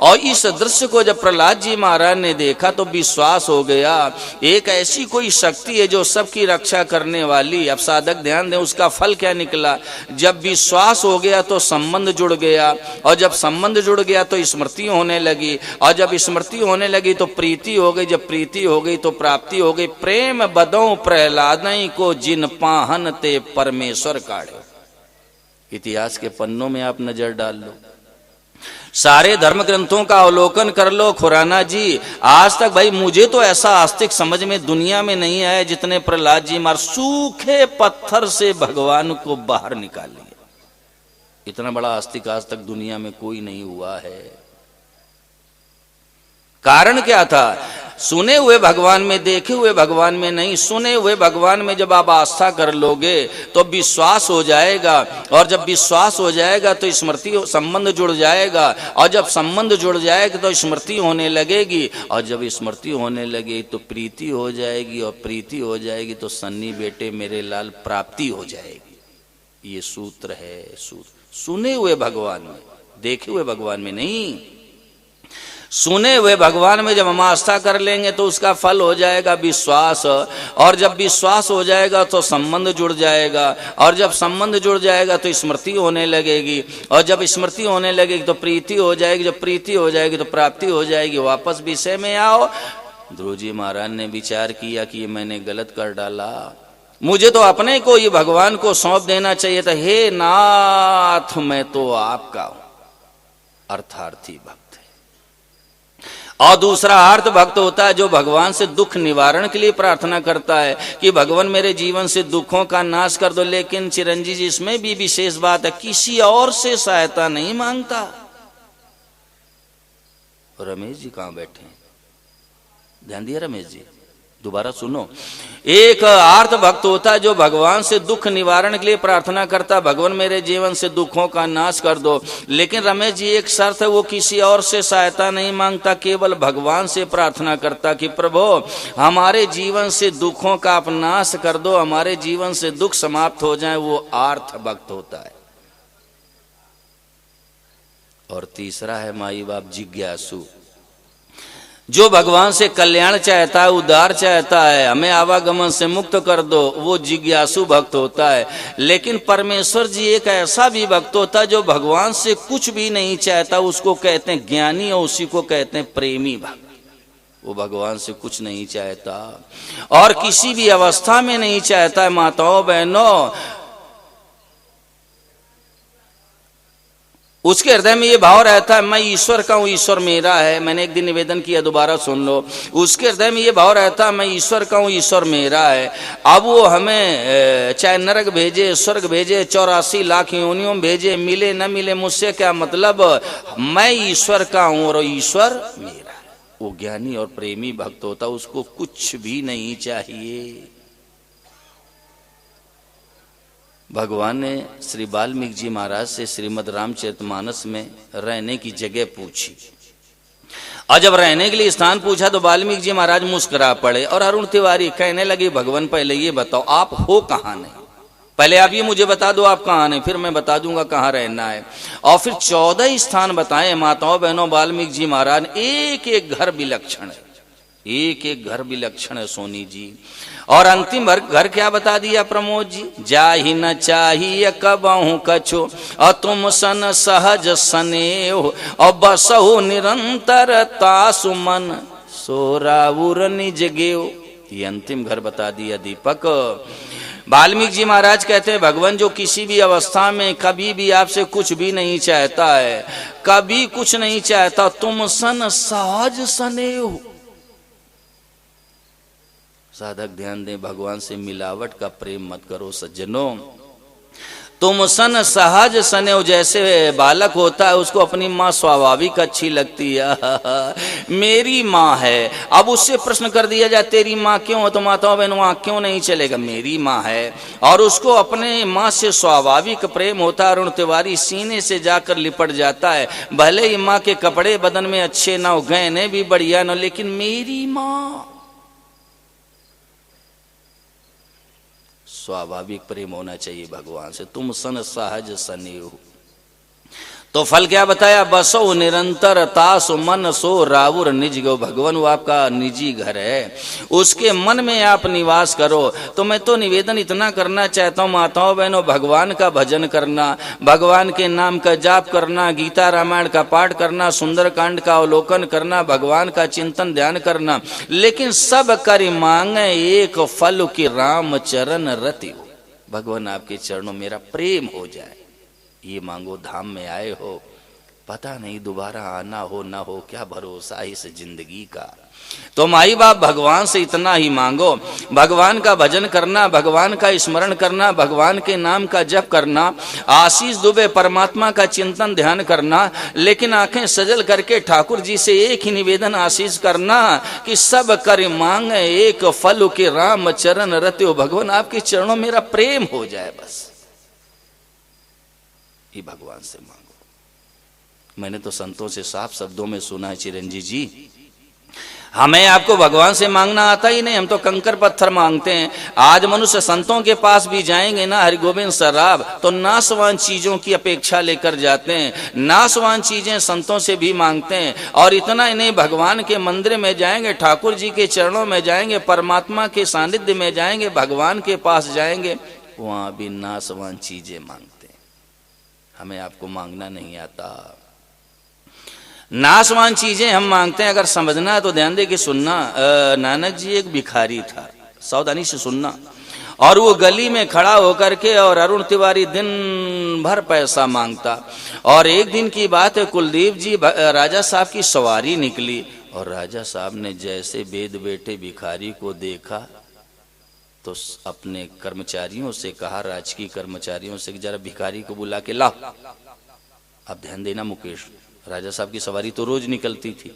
और इस दृश्य को जब प्रहलाद जी महाराज ने देखा तो विश्वास हो गया, एक ऐसी कोई शक्ति है जो सबकी रक्षा करने वाली। अब साधक ध्यान दें, उसका फल क्या निकला? जब विश्वास हो गया तो संबंध जुड़ गया, और जब संबंध जुड़ गया तो स्मृति होने लगी, और जब स्मृति होने लगी तो प्रीति हो गई, जब प्रीति हो गई तो प्राप्ति हो गई। प्रेम बदों प्रहलादई को जिन पाहन ते परमेश्वर काढ़े। इतिहास के पन्नों में आप नजर डाल लो, सारे धर्म ग्रंथों का अवलोकन कर लो। खुराना जी आज तक भाई मुझे तो ऐसा आस्तिक समझ में दुनिया में नहीं आया जितने प्रहलाद जी मार सूखे पत्थर से भगवान को बाहर निकाल लिया। इतना बड़ा आस्तिक आज तक दुनिया में कोई नहीं हुआ है। कारण क्या था? सुने हुए भगवान में, देखे हुए भगवान में नहीं, सुने हुए भगवान में जब आप आस्था कर लोगे तो विश्वास हो जाएगा, और जब विश्वास हो जाएगा तो स्मृति संबंध जुड़ जाएगा, और जब संबंध जुड़ जाएगा तो स्मृति होने लगेगी, और जब स्मृति होने लगेगी तो प्रीति हो जाएगी, और प्रीति हो जाएगी तो सन्नी बेटे मेरे लाल प्राप्ति हो जाएगी। ये सूत्र है, सूत्र सुने हुए भगवान में, देखे हुए भगवान में नहीं। सुने हुए भगवान में जब हम आस्था कर लेंगे तो उसका फल हो जाएगा विश्वास, और जब विश्वास हो जाएगा तो संबंध जुड़ जाएगा, और जब संबंध जुड़ जाएगा तो स्मृति होने लगेगी, और जब स्मृति होने लगेगी तो प्रीति हो जाएगी, जब प्रीति हो जाएगी तो प्राप्ति हो जाएगी। वापस विषय में आओ। ध्रुव जी महाराज ने विचार किया कि ये मैंने गलत कर डाला, मुझे तो अपने को ये भगवान को सौंप देना चाहिए था। हे नाथ मैं तो आपका हूं। अर्थार्थी भक्त। और दूसरा अर्थ भक्त होता है जो भगवान से दुख निवारण के लिए प्रार्थना करता है कि भगवान मेरे जीवन से दुखों का नाश कर दो। लेकिन चिरंजीव जी इसमें भी विशेष बात है, किसी और से सहायता नहीं मांगता। रमेश जी कहां बैठे हैं? ध्यान दिया रमेश जी? दोबारा सुनो। एक आर्त भक्त होता है जो भगवान से दुख निवारण के लिए प्रार्थना करता, भगवान मेरे जीवन से दुखों का नाश कर दो। लेकिन रमेश जी एक शर्त है, वो किसी और से सहायता नहीं मांगता, केवल भगवान से प्रार्थना करता कि प्रभु हमारे जीवन से दुखों का आप नाश कर दो, हमारे जीवन से दुख समाप्त हो जाए। वो आर्थ भक्त होता है। और तीसरा है माई बाप जिज्ञासु, जो भगवान से कल्याण चाहता है, उद्धार चाहता है, हमें आवागमन से मुक्त कर दो, वो जिज्ञासु भक्त होता है। लेकिन परमेश्वर जी एक ऐसा भी भक्त होता है जो भगवान से कुछ भी नहीं चाहता, उसको कहते हैं ज्ञानी, और उसी को कहते हैं प्रेमी भक्त। वो भगवान से कुछ नहीं चाहता और किसी भी अवस्था में नहीं चाहता है। माताओं बहनों, उसके हृदय में ये भाव रहता है मैं ईश्वर का हूं, ईश्वर मेरा है। मैंने एक दिन निवेदन किया, दोबारा सुन लो। उसके हृदय में ये भाव रहता है मैं ईश्वर का हूं, ईश्वर मेरा है। अब वो हमें चाहे नरक भेजे, स्वर्ग भेजे, 84 लाख योनियों भेजे, मिले न मिले मुझसे क्या मतलब, मैं ईश्वर का हूं और ईश्वर मेरा है। वो ज्ञानी और प्रेमी भक्त होता, उसको कुछ भी नहीं चाहिए। भगवान ने श्री वाल्मीकि जी महाराज से श्रीमद् रामचरितमानस में रहने की जगह पूछी, और जब रहने के लिए स्थान पूछा तो वाल्मीकि जी महाराज मुस्कुरा पड़े और अरुण तिवारी कहने लगे भगवान पहले ये बताओ आप हो कहाँ नहीं, पहले आप ये मुझे बता दो आप कहाँ नहीं, फिर मैं बता दूंगा कहाँ रहना है। और फिर 14 स्थान बताए माताओं बहनों वाल्मीकि जी महाराज, एक एक घर विलक्षण है, एक एक घर विलक्षण है सोनी जी। और अंतिम घर क्या बता दिया प्रमोद जी, जाहि न चाहिए कबहु कछो और तुम सन सहज स्नेह और बसहु निरंतर तासु मन सोराउर निज गेव। ये अंतिम घर बता दिया दीपक। वाल्मीकि जी महाराज कहते हैं भगवान जो किसी भी अवस्था में कभी भी आपसे कुछ भी नहीं चाहता है, कभी कुछ नहीं चाहता, तुम सन सहज स्नेह। साधक ध्यान दें, भगवान से मिलावट का प्रेम मत करो सज्जनों। तुम सन सहज स्नेह, जैसे बालक होता है उसको अपनी माँ स्वाभाविक अच्छी लगती है, मेरी माँ है। अब उससे प्रश्न कर दिया जाए तेरी माँ क्यों हो, तो माताओं बहनों वहाँ क्यों नहीं चलेगा, मेरी माँ है। और उसको अपने माँ से स्वाभाविक प्रेम होता है। अरुण तिवारी सीने से जाकर लिपट जाता है, भले ही माँ के कपड़े बदन में अच्छे ना हो, गहने भी बढ़िया ना, लेकिन मेरी माँ। स्वाभाविक प्रेम होना चाहिए भगवान से। तुम सन सहज स्नेह, तो फल क्या बताया, बसो निरंतर तासु मन सो रावुर निज गो। भगवान वो आपका निजी घर है, उसके मन में आप निवास करो। तो मैं तो निवेदन इतना करना चाहता हूँ माताओं बहनों, भगवान का भजन करना, भगवान के नाम का जाप करना, गीता रामायण का पाठ करना, सुंदरकांड का अवलोकन करना, भगवान का चिंतन ध्यान करना, लेकिन सब कर मांगे एक फल की राम चरण रति। भगवान आपके चरणों मेरा प्रेम हो जाए, ये मांगो। धाम में आए हो, पता नहीं दोबारा आना हो ना हो, क्या भरोसा इस जिंदगी का। तो माई बाप भगवान से इतना ही मांगो, भगवान का भजन करना, भगवान का स्मरण करना, भगवान के नाम का जप करना, आशीष दुबे परमात्मा का चिंतन ध्यान करना, लेकिन आंखें सजल करके ठाकुर जी से एक ही निवेदन आशीष करना कि सब कर मांग एक फल के राम चरण रत्यो। भगवान आपके चरणों मेरा प्रेम हो जाए, बस ही भगवान से मांगो। मैंने तो संतों से साफ शब्दों में सुना है चिरंजीव जी, हमें आपको भगवान से मांगना आता ही नहीं, हम तो कंकर पत्थर मांगते हैं। आज मनुष्य संतों के पास भी जाएंगे ना, हरिगोविंद शराब तो नाशवान चीजों की अपेक्षा लेकर जाते हैं, नाशवान चीजें संतों से भी मांगते हैं। और इतना ही नहीं, भगवान के मंदिर में जाएंगे, ठाकुर जी के चरणों में जाएंगे, परमात्मा के सानिध्य में जाएंगे, भगवान के पास जाएंगे, वहां भी नाशवान चीजें मांगते हैं। हमें आपको मांगना नहीं आता, नाशवान चीजें हम मांगते हैं। अगर समझना है तो ध्यान दे के सुनना। नानक जी एक भिखारी था, सावधानी से सुनना। और वो गली में खड़ा होकर के और अरुण तिवारी दिन भर पैसा मांगता। और एक दिन की बात है, कुलदीप जी राजा साहब की सवारी निकली और राजा साहब ने जैसे वेद बेटे भिखारी को देखा तो अपने कर्मचारियों से कहा, राजकीय कर्मचारियों से, कि जरा भिखारी को बुला के लाओ। अब ध्यान देना मुकेश, राजा साहब की सवारी तो रोज निकलती थी,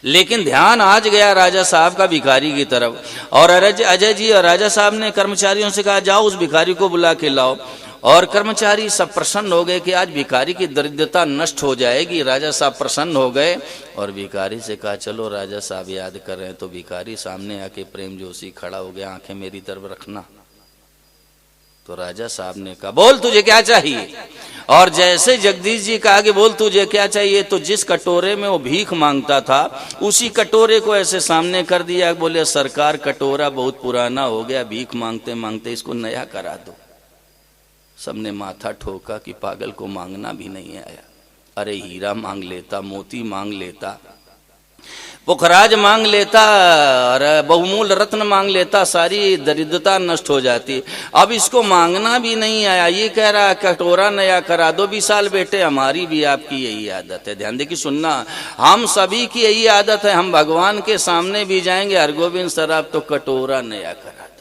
लेकिन ध्यान आज गया राजा साहब का भिखारी की तरफ। और अजय जी और राजा साहब ने कर्मचारियों से कहा जाओ उस भिखारी को बुला के लाओ। और कर्मचारी सब प्रसन्न हो गए कि आज भिखारी की दरिद्रता नष्ट हो जाएगी। राजा साहब प्रसन्न हो गए और भिखारी से कहा चलो राजा साहब याद कर रहे हैं। तो भिखारी सामने आके प्रेम जोशी खड़ा हो गया, आंखें मेरी तरफ रखना। तो राजा साहब ने कहा बोल तुझे क्या चाहिए। और जैसे जगदीश जी कहा कि बोल तुझे क्या चाहिए, तो जिस कटोरे में वो भीख मांगता था उसी कटोरे को ऐसे सामने कर दिया। बोले सरकार कटोरा बहुत पुराना हो गया, भीख मांगते मांगते इसको नया करा दो। सबने माथा ठोका कि पागल को मांगना भी नहीं आया। अरे हीरा मांग लेता, मोती मांग लेता, पुखराज मांग लेता और बहुमूल रत्न मांग लेता, सारी दरिद्रता नष्ट हो जाती। अब इसको मांगना भी नहीं आया, ये कह रहा कटोरा नया करा दो। विशाल बेटे, हमारी भी आपकी यही आदत है, ध्यान दे कि सुनना, हम सभी की यही आदत है। हम भगवान के सामने भी जाएंगे, हरगोविंद सर आप तो कटोरा नया करा दो।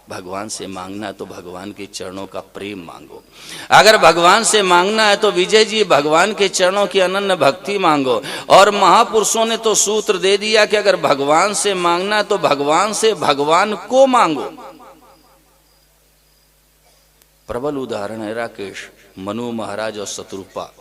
भगवान से मांगना तो भगवान के चरणों का प्रेम मांगो। अगर भगवान से मांगना है तो विजय जी भगवान के चरणों की अनन्य भक्ति मांगो। और महापुरुषों ने तो सूत्र दे दिया कि अगर भगवान से मांगना तो भगवान से भगवान को मांगो। प्रबल उदाहरण है राकेश, मनु महाराज और शत्रुपा।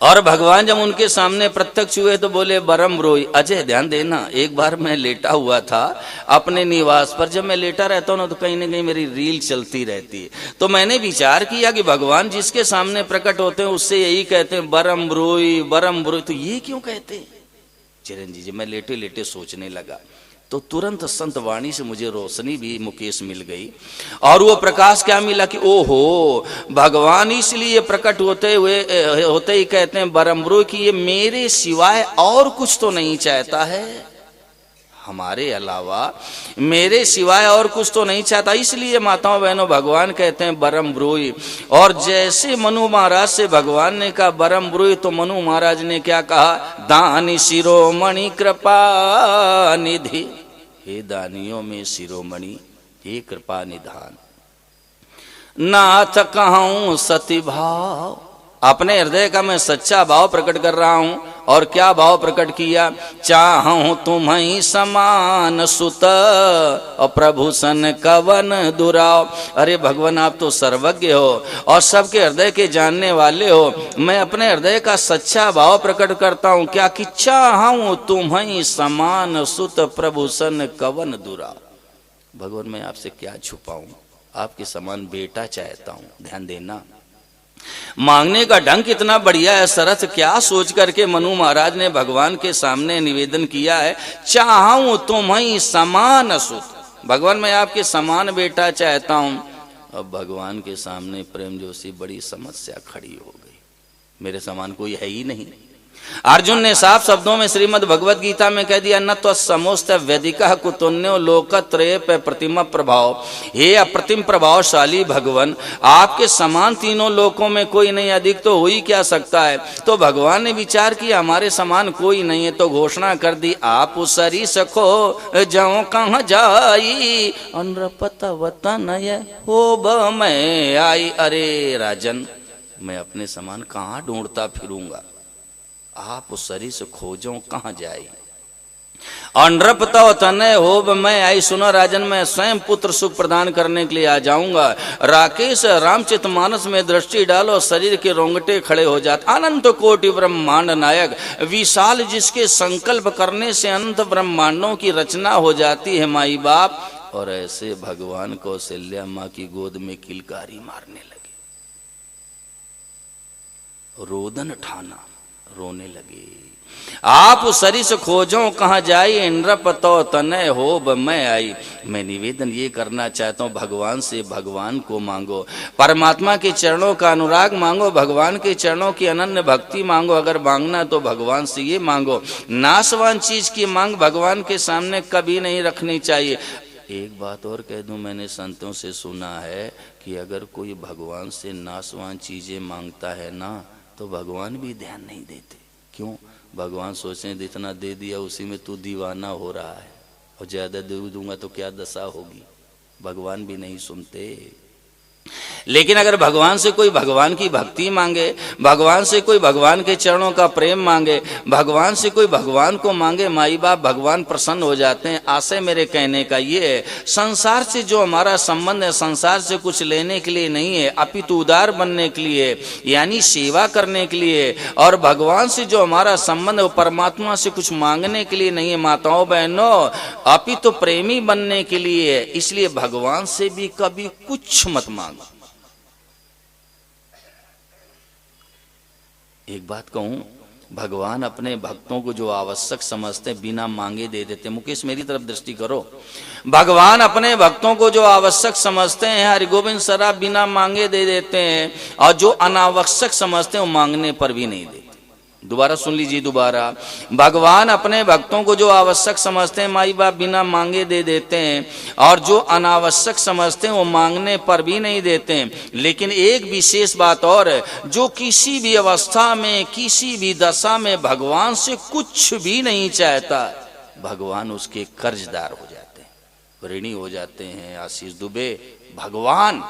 और भगवान जब उनके सामने प्रत्यक्ष हुए तो बोले बरम रोई। अजय ध्यान देना, एक बार मैं लेटा हुआ था अपने निवास पर। जब मैं लेटा रहता हूं ना तो कहीं ना कहीं मेरी रील चलती रहती है। तो मैंने विचार किया कि भगवान जिसके सामने प्रकट होते हैं उससे यही कहते हैं बरम रोई बरम रोई, तो ये क्यों कहते हैं? चिरंजीवी जी, मैं लेटे लेटे सोचने लगा तो तुरंत संत वाणी से मुझे रोशनी भी मुकेश मिल गई। और वो प्रकाश क्या मिला कि ओहो, भगवान इसलिए प्रकट होते ही कहते हैं बरमरो कि ये मेरे सिवाय और कुछ तो नहीं चाहता है, हमारे अलावा मेरे सिवाय और कुछ तो नहीं चाहता। इसलिए माताओं बहनों भगवान कहते हैं बरम ब्रोई। और जैसे मनु महाराज से भगवान ने कहा बरम ब्रोई तो मनु महाराज ने क्या कहा? दानी शिरोमणि कृपा निधि। हे दानियों में शिरोमणि, हे कृपा निधान, नाथ कहूं सती भाव। अपने हृदय का मैं सच्चा भाव प्रकट कर रहा हूं। और क्या भाव प्रकट किया? चाहूं तुम्हीं समान सुत और प्रभु सन कवन दुराव। अरे भगवान, आप तो सर्वज्ञ हो और सबके हृदय के जानने वाले हो। मैं अपने हृदय का सच्चा भाव प्रकट करता हूं क्या कि चाहूं तुम्हीं समान सुत प्रभु सन कवन दुराव। भगवान, मैं आपसे क्या छुपाऊं, आपके समान बेटा चाहता हूं। ध्यान देना, मांगने का ढंग कितना बढ़िया है, सरस। क्या सोच करके मनु महाराज ने भगवान के सामने निवेदन किया है, चाहूं तुम्हीं समान सुत। भगवान, मैं आपके समान बेटा चाहता हूं। अब भगवान के सामने प्रेम जोशी बड़ी समस्या खड़ी हो गई, मेरे समान कोई है ही नहीं। अर्जुन ने साफ शब्दों में श्रीमद् भगवद गीता में कह दिया, न तो समोस्त वैदिका कुतुन्यो लोकत्रय पे प्रतिमा प्रभाव। हे अप्रतिम प्रभावशाली भगवान, आपके समान तीनों लोकों में कोई नहीं, अधिक तो हो ही क्या सकता है। तो भगवान ने विचार किया हमारे समान कोई नहीं है, तो घोषणा कर दी, आप उसरी सखो जाओ कहाँ जाई अनरपत वतन हो ब मैं आई। अरे राजन, मैं अपने समान कहाँ ढूंढता फिरूंगा, आप उस शरीर से खोजो कहां जाई। अनरपता तनय हो मैं आई। सुनो राजन, मैं स्वयं पुत्र सुख प्रदान करने के लिए आ जाऊंगा। राकेश रामचरितमानस में दृष्टि डालो, शरीर के रोंगटे खड़े हो जाते। अनंत कोटि ब्रह्मांड नायक विशाल, जिसके संकल्प करने से अनंत ब्रह्मांडों की रचना हो जाती है माई बाप। और ऐसे भगवान कौशल्या माँ की गोद में किलकारी मारने लगे, रोदन ठाना, रोने लगे। आप उस शरीर से खोजो कहाँ जाई नृपतो तनय हो मैं आई। मैं निवेदन ये करना चाहता हूँ, भगवान से भगवान को मांगो, परमात्मा के चरणों का अनुराग मांगो, भगवान के चरणों की अनन्य भक्ति मांगो। अगर मांगना तो भगवान से ये मांगो। नाशवान चीज की मांग भगवान के सामने कभी नहीं रखनी चाहिए। एक बात और कह दूं, मैंने संतों से सुना है कि अगर कोई भगवान से नाशवान चीजें मांगता है ना तो भगवान भी ध्यान नहीं देते। क्यों? भगवान सोचें इतना दे दिया उसी में तू दीवाना हो रहा है, और ज्यादा दे दूंगा तो क्या दशा होगी। भगवान भी नहीं सुनते। लेकिन अगर भगवान से कोई भगवान की भक्ति मांगे, भगवान से कोई भगवान के चरणों का प्रेम मांगे, भगवान से कोई भगवान को मांगे, माई बाप भगवान प्रसन्न हो जाते हैं। आशय मेरे कहने का ये है, संसार से जो हमारा संबंध है, संसार से कुछ लेने के लिए नहीं है, अपितु उदार बनने के लिए, यानी सेवा करने के लिए। और भगवान से जो हमारा संबंध है वो परमात्मा से कुछ मांगने के लिए नहीं है माताओं बहनों, अपितु प्रेमी बनने के लिए। इसलिए भगवान से भी कभी कुछ मत मांगो। एक बात कहूं, भगवान अपने भक्तों को जो आवश्यक समझते हैं बिना मांगे दे देते। मुकेश मेरी तरफ दृष्टि करो। भगवान अपने भक्तों को जो आवश्यक समझते हैं हरिगोविंद सराब बिना मांगे दे देते हैं, और जो अनावश्यक समझते हैं वो मांगने पर भी नहीं देते। दोबारा सुन लीजिए दोबारा। भगवान अपने भक्तों को जो आवश्यक समझते हैं माई बाप बिना मांगे दे देते हैं, और जो अनावश्यक समझते हैं वो मांगने पर भी नहीं देते हैं। लेकिन एक विशेष बात और है, जो किसी भी अवस्था में किसी भी दशा में भगवान से कुछ भी नहीं चाहता, भगवान उसके कर्जदार हो जाते हैं, ऋणी हो जाते हैं। आशीष दुबे, भगवान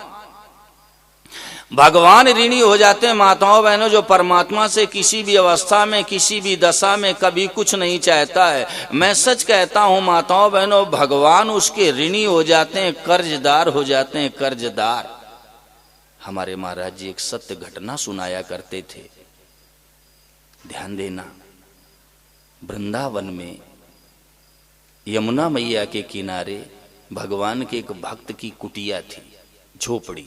ऋणी हो जाते हैं। माताओं बहनों, जो परमात्मा से किसी भी अवस्था में किसी भी दशा में कभी कुछ नहीं चाहता है, मैं सच कहता हूं माताओं बहनों, भगवान उसके ऋणी हो जाते हैं, कर्जदार हो जाते हैं, कर्जदार। हमारे महाराज जी एक सत्य घटना सुनाया करते थे, ध्यान देना। वृंदावन में यमुना मैया के किनारे भगवान के एक भक्त की कुटिया थी, झोपड़ी,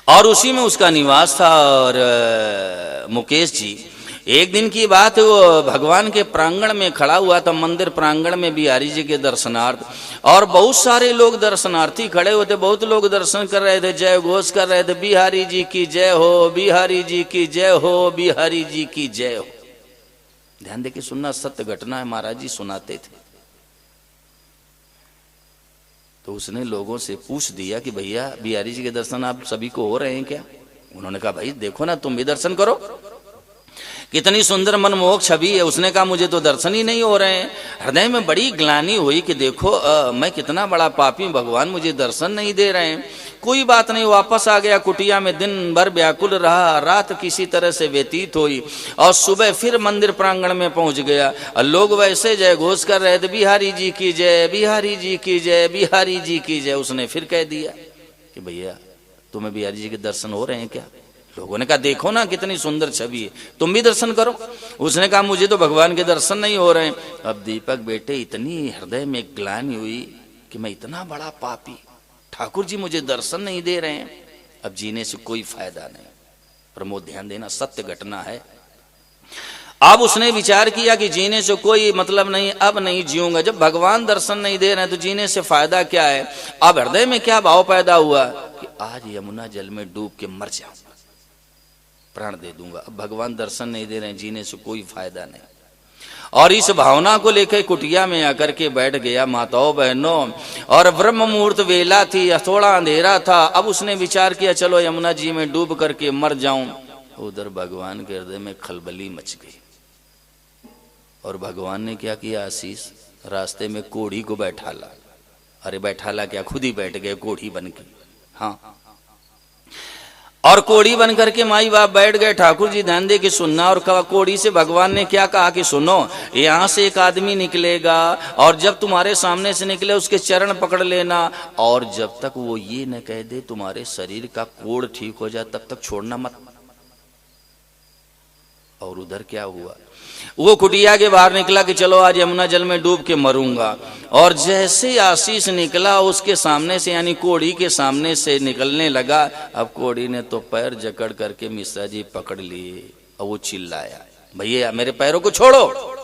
और उसी में उसका निवास था। और मुकेश जी, एक दिन की बात है, वो भगवान के प्रांगण में खड़ा हुआ था, मंदिर प्रांगण में बिहारी जी के दर्शनार्थ, और बहुत सारे लोग दर्शनार्थी खड़े हुए थे। बहुत लोग दर्शन कर रहे थे, जय घोष कर रहे थे, बिहारी जी की जय हो, बिहारी जी की जय हो, बिहारी जी की जय हो। ध्यान दे के सुनना, सत्य घटना है, महाराज जी सुनाते थे। तो उसने लोगों से पूछ दिया कि भैया बिहारी जी के दर्शन आप सभी को हो रहे हैं क्या? उन्होंने कहा भाई देखो ना, तुम भी दर्शन करो, कितनी सुंदर मनमोहक छवि है। उसने कहा मुझे तो दर्शन ही नहीं हो रहे हैं। हृदय में बड़ी ग्लानि हुई कि देखो मैं कितना बड़ा पापी हूं, भगवान मुझे दर्शन नहीं दे रहे हैं। कोई बात नहीं, वापस आ गया कुटिया में, दिन भर व्याकुल रहा, रात किसी तरह से व्यतीत हुई, और सुबह फिर मंदिर प्रांगण में पहुंच गया। और लोग वैसे जय घोष कर रहे थे, बिहारी जी की जय, बिहारी जी की जय, बिहारी जी की जय। उसने फिर कह दिया कि भैया तुम्हें बिहारी जी के दर्शन हो रहे हैं क्या? लोगों ने कहा देखो ना कितनी सुंदर छवि है, तुम भी दर्शन करो। उसने कहा मुझे तो भगवान के दर्शन नहीं हो रहे हैं। अब दीपक बेटे, इतनी हृदय में ग्लानि हुई कि मैं इतना बड़ा पापी, ठाकुर जी मुझे दर्शन नहीं दे रहे हैं, अब जीने से कोई फायदा नहीं। प्रमोद ध्यान देना, सत्य घटना है। अब उसने विचार किया कि जीने से कोई मतलब नहीं, अब नहीं जीऊंगा। जब भगवान दर्शन नहीं दे रहे हैं तो जीने से फायदा क्या है? अब हृदय में क्या भाव पैदा हुआ कि आज यमुना जल में डूब के मर जाऊंगा, प्राण दे दूंगा। अब भगवान दर्शन नहीं दे रहे हैं, जीने से कोई फायदा नहीं। और इस भावना को लेकर कुटिया में आकर के बैठ गया। माताओं बहनों, और ब्रह्म मुहूर्त वेला थी, थोड़ा अंधेरा था। अब उसने विचार किया चलो यमुना जी में डूब करके मर जाऊं। उधर भगवान के हृदय में खलबली मच गई, और भगवान ने क्या किया आशीष, रास्ते में कोढ़ी को बैठाला। अरे बैठाला क्या, खुद ही बैठ गए कोढ़ी बन के। हाँ, और कोढ़ी बन करके माई बाप बैठ गए। ठाकुर जी ध्यान दे के सुनना। और कोढ़ी से भगवान ने क्या कहा कि सुनो, यहाँ से एक आदमी निकलेगा, और जब तुम्हारे सामने से निकले उसके चरण पकड़ लेना, और जब तक वो ये न कह दे तुम्हारे शरीर का कोढ़ ठीक हो जाए तब तक छोड़ना मत। और उधर क्या हुआ, वो कुटिया के बाहर निकला कि चलो आज यमुना जल में डूब के मरूंगा। और जैसे आशीष निकला उसके सामने से, यानी कोढ़ी के सामने से निकलने लगा। अब कोढ़ी ने तो पैर जकड़ करके मिश्रा जी पकड़ लिए, और वो चिल्लाया भैया मेरे पैरों को छोड़ो।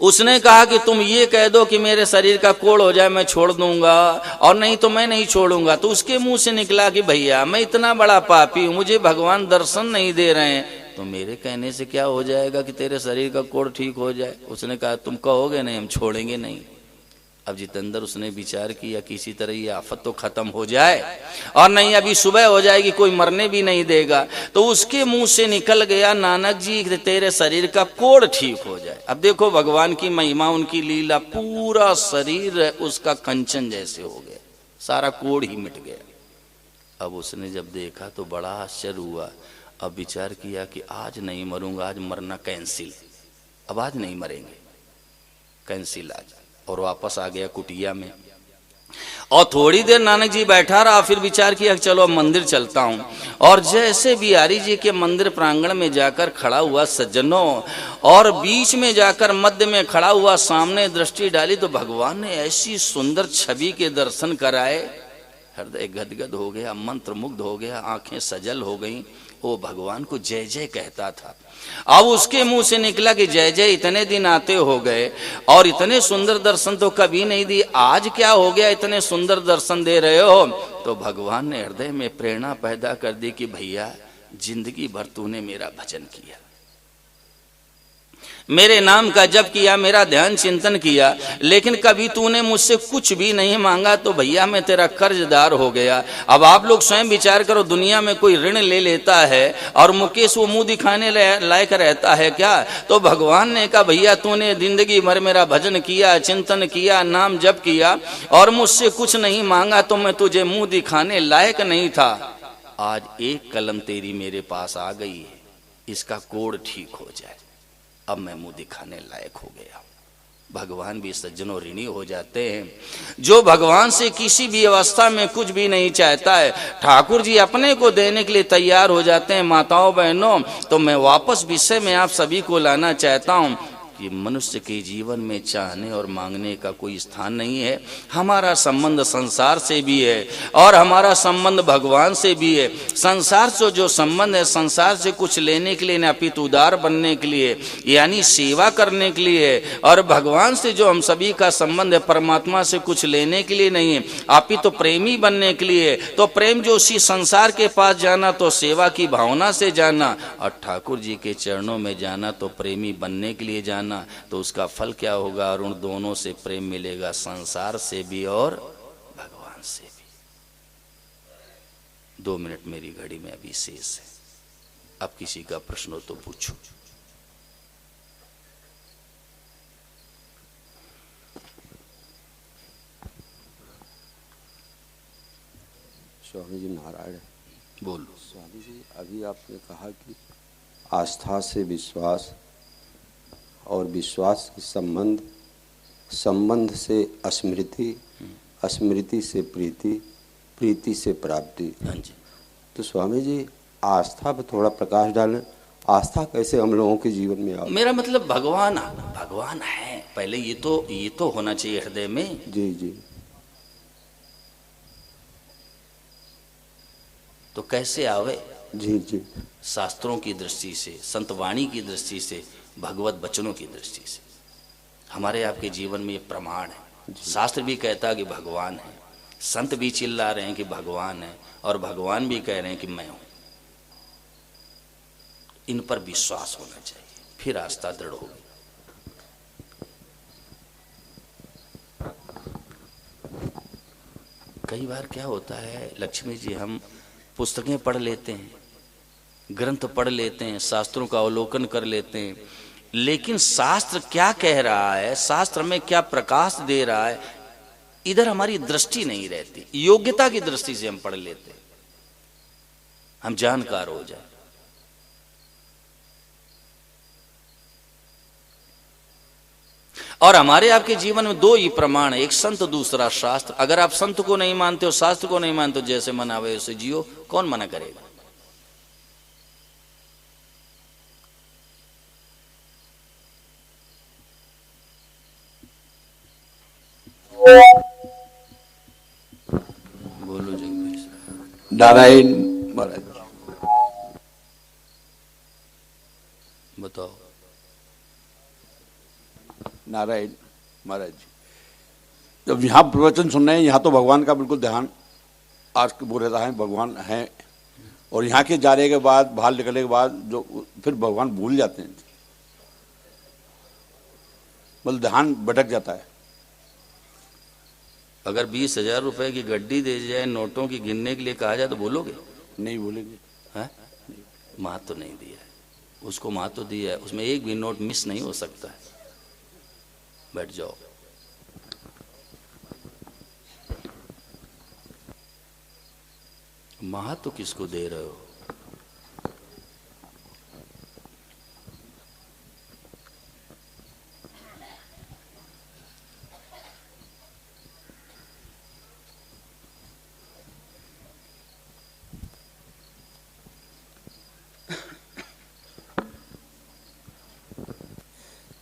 उसने कहा कि तुम ये कह दो कि मेरे शरीर का कोढ़ हो जाए, मैं छोड़ दूंगा, और नहीं तो मैं नहीं छोड़ूंगा। तो उसके मुंह से निकला कि भैया मैं इतना बड़ा पापी हूं, मुझे भगवान दर्शन नहीं दे रहे हैं, तो मेरे कहने से क्या हो जाएगा कि तेरे शरीर का कोढ़ ठीक हो जाए? उसने कहा तुम कहोगे नहीं, हम छोड़ेंगे नहीं। अब जितेंद्र उसने विचार किया किसी तरह ये आफत तो खत्म हो जाए, और नहीं अभी सुबह हो जाएगी, कोई मरने भी नहीं देगा। तो उसके मुंह से निकल गया नानक जी तेरे शरीर का कोढ़ ठीक हो जाए। अब देखो भगवान की महिमा, उनकी लीला, पूरा शरीर उसका कंचन जैसे हो गया, सारा कोढ़ ही मिट गया। अब उसने जब देखा तो बड़ा आश्चर्य हुआ। अब विचार किया कि आज नहीं मरूंगा, आज मरना कैंसिल, अब आज नहीं मरेंगे, कैंसिल आज। और वापस आ गया कुटिया में, और थोड़ी देर नानक जी बैठा रहा। फिर विचार किया चलो मंदिर चलता हूं। और जैसे बिहारी जी के मंदिर प्रांगण में जाकर खड़ा हुआ सज्जनों, और बीच में जाकर मध्य में खड़ा हुआ, सामने दृष्टि डाली तो भगवान ने ऐसी सुंदर छवि के दर्शन कराए। हृदय गदगद हो गया, मंत्र मुग्ध हो गया, आंखें सजल हो गईं। वो भगवान को जय जय कहता था। अब उसके मुंह से निकला कि जय जय इतने दिन आते हो गए और इतने सुंदर दर्शन तो कभी नहीं दिए, आज क्या हो गया इतने सुंदर दर्शन दे रहे हो? तो भगवान ने हृदय में प्रेरणा पैदा कर दी कि भैया जिंदगी भर तूने मेरा भजन किया, मेरे नाम का जप किया, मेरा ध्यान चिंतन किया, लेकिन कभी तूने मुझसे कुछ भी नहीं मांगा, तो भैया मैं तेरा कर्जदार हो गया। अब आप लोग स्वयं विचार करो, दुनिया में कोई ऋण ले लेता है और मुकेश वो मुंह दिखाने लायक रहता है क्या? तो भगवान ने कहा भैया तूने जिंदगी भर मेरा भजन किया, चिंतन किया, नाम जप किया और मुझसे कुछ नहीं मांगा, तो मैं तुझे मुंह दिखाने लायक नहीं था। आज एक कलम तेरी मेरे पास आ गई है, इसका कोड ठीक हो जाए, अब मैं मुंह दिखाने लायक हो गया। भगवान भी सज्जनों ऋणी हो जाते हैं। जो भगवान से किसी भी अवस्था में कुछ भी नहीं चाहता है, ठाकुर जी अपने को देने के लिए तैयार हो जाते हैं। माताओं बहनों, तो मैं वापस विषय में आप सभी को लाना चाहता हूं कि मनुष्य के जीवन में चाहने और मांगने का कोई स्थान नहीं है। हमारा संबंध संसार से भी है और हमारा संबंध भगवान से भी है। संसार से जो संबंध है, संसार से कुछ लेने के लिए न, अपितु उदार बनने के लिए, यानी सेवा करने के लिए है। और भगवान से जो हम सभी का संबंध है, परमात्मा से कुछ लेने के लिए नहीं है, अपितु प्रेमी बनने के लिए। तो प्रेम जो उसी संसार के पास जाना तो सेवा की भावना से जाना, और ठाकुर जी के चरणों में जाना तो प्रेमी बनने के लिए जाना। तो उसका फल क्या होगा? और उन दोनों से प्रेम मिलेगा, संसार से भी और भगवान से भी। 2 मिनट मेरी घड़ी में अभी शेष है, अब किसी का प्रश्न हो तो पूछो। स्वामी जी नारायण। बोलो। स्वामी जी, अभी आपने कहा कि आस्था से विश्वास और विश्वास से संबंध, संबंध से स्मृति, स्मृति से प्रीति, प्रीति से प्राप्ति। हाँ जी। तो स्वामी जी आस्था पर थोड़ा प्रकाश डालें। आस्था कैसे हम लोगों के जीवन में आए? मेरा मतलब भगवान, भगवान है पहले, ये तो होना चाहिए हृदय में। जी जी। तो कैसे आवे? जी जी। शास्त्रों की दृष्टि से, संत वाणी की दृष्टि से, भगवत वचनों की दृष्टि से। हमारे आपके जीवन में ये प्रमाण है। शास्त्र भी कहता है कि भगवान है, संत भी चिल्ला रहे हैं कि भगवान है, और भगवान भी कह रहे हैं कि मैं हूं। इन पर विश्वास होना चाहिए, फिर आस्था दृढ़ होगी। कई बार क्या होता है लक्ष्मी जी, हम पुस्तकें पढ़ लेते हैं, ग्रंथ पढ़ लेते हैं, शास्त्रों का अवलोकन कर लेते हैं, लेकिन शास्त्र क्या कह रहा है, शास्त्र में क्या प्रकाश दे रहा है, इधर हमारी दृष्टि नहीं रहती। योग्यता की दृष्टि से हम पढ़ लेते हैं, हम जानकार हो जाए। और हमारे आपके जीवन में 2 ही प्रमाण है, एक संत दूसरा शास्त्र। अगर आप संत को नहीं मानते हो, शास्त्र को नहीं मानते हो, जैसे मन आवे उसे जियो, कौन मना करेगा? बोलो जगदीश। नारायण महाराज। बताओ। नारायण महाराज, जब यहाँ प्रवचन सुन रहे हैं, यहाँ तो भगवान का बिल्कुल ध्यान आज वो रहता है, भगवान है। और यहाँ के जाने के बाद, बाहर निकलने के बाद जो फिर भगवान भूल जाते हैं, मतलब ध्यान भटक जाता है। अगर 20,000 रुपए की गड्डी दे जाए, नोटों की गिनने के लिए कहा जाए तो बोलोगे? नहीं बोलेंगे। है? माँ तो नहीं दिया है, उसको माँ तो दिया है, उसमें एक भी नोट मिस नहीं हो सकता है। बैठ जाओ। माँ तो किसको दे रहे हो?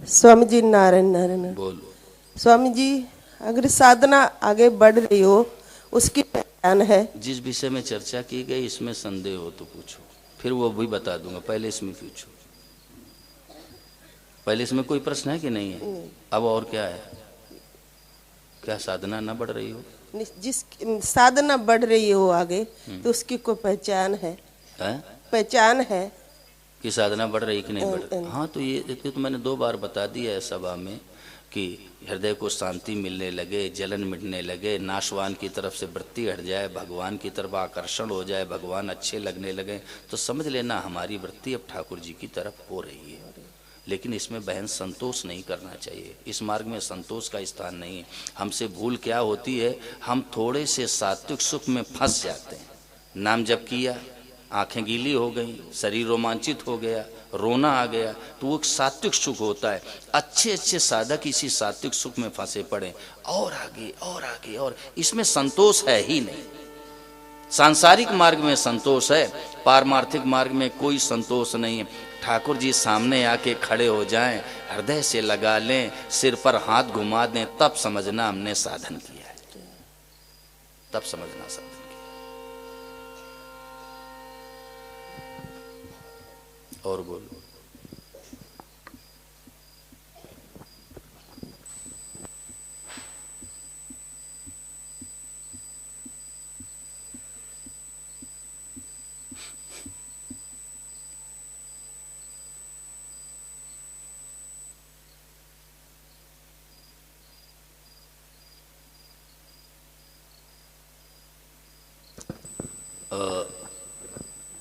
स्वामी जी नारायण नारायण। बोलो। स्वामी जी, अगर साधना आगे बढ़ रही हो, उसकी पहचान है? जिस विषय में चर्चा की गई, इसमें संदेह हो तो पूछो, फिर वो भी बता दूंगा। पहले इसमें पूछो। पहले इसमें कोई प्रश्न है कि नहीं है? अब और क्या है? क्या साधना ना बढ़ रही हो? जिस साधना बढ़ रही हो आगे, तो उसकी कोई पहचान है? है? पहचान है? कि साधना बढ़ रही कि नहीं बढ़ रही? हाँ, तो ये तो मैंने 2 बार बता दिया है सभा में कि हृदय को शांति मिलने लगे, जलन मिटने लगे, नाशवान की तरफ से वृत्ति हट जाए, भगवान की तरफ आकर्षण हो जाए, भगवान अच्छे लगने लगे, तो समझ लेना हमारी वृत्ति अब ठाकुर जी की तरफ हो रही है। लेकिन इसमें बहन संतोष नहीं करना चाहिए, इस मार्ग में संतोष का स्थान नहीं है। हमसे भूल क्या होती है, हम थोड़े से सात्विक सुख में फंस जाते हैं। नाम जप किया, आंखें गीली हो गई, शरीर रोमांचित हो गया, रोना आ गया, तो वो एक सात्विक सुख होता है। अच्छे अच्छे साधक इसी सात्विक सुख में फंसे पड़े, और आगे और आगे, और इसमें संतोष है ही नहीं। सांसारिक मार्ग में संतोष है, पारमार्थिक मार्ग में कोई संतोष नहीं है। ठाकुर जी सामने आके खड़े हो जाएं, हृदय से लगा लें, सिर पर हाथ घुमा दें, तब समझना हमने साधन किया है, तब समझना साधन किया। और बोलो।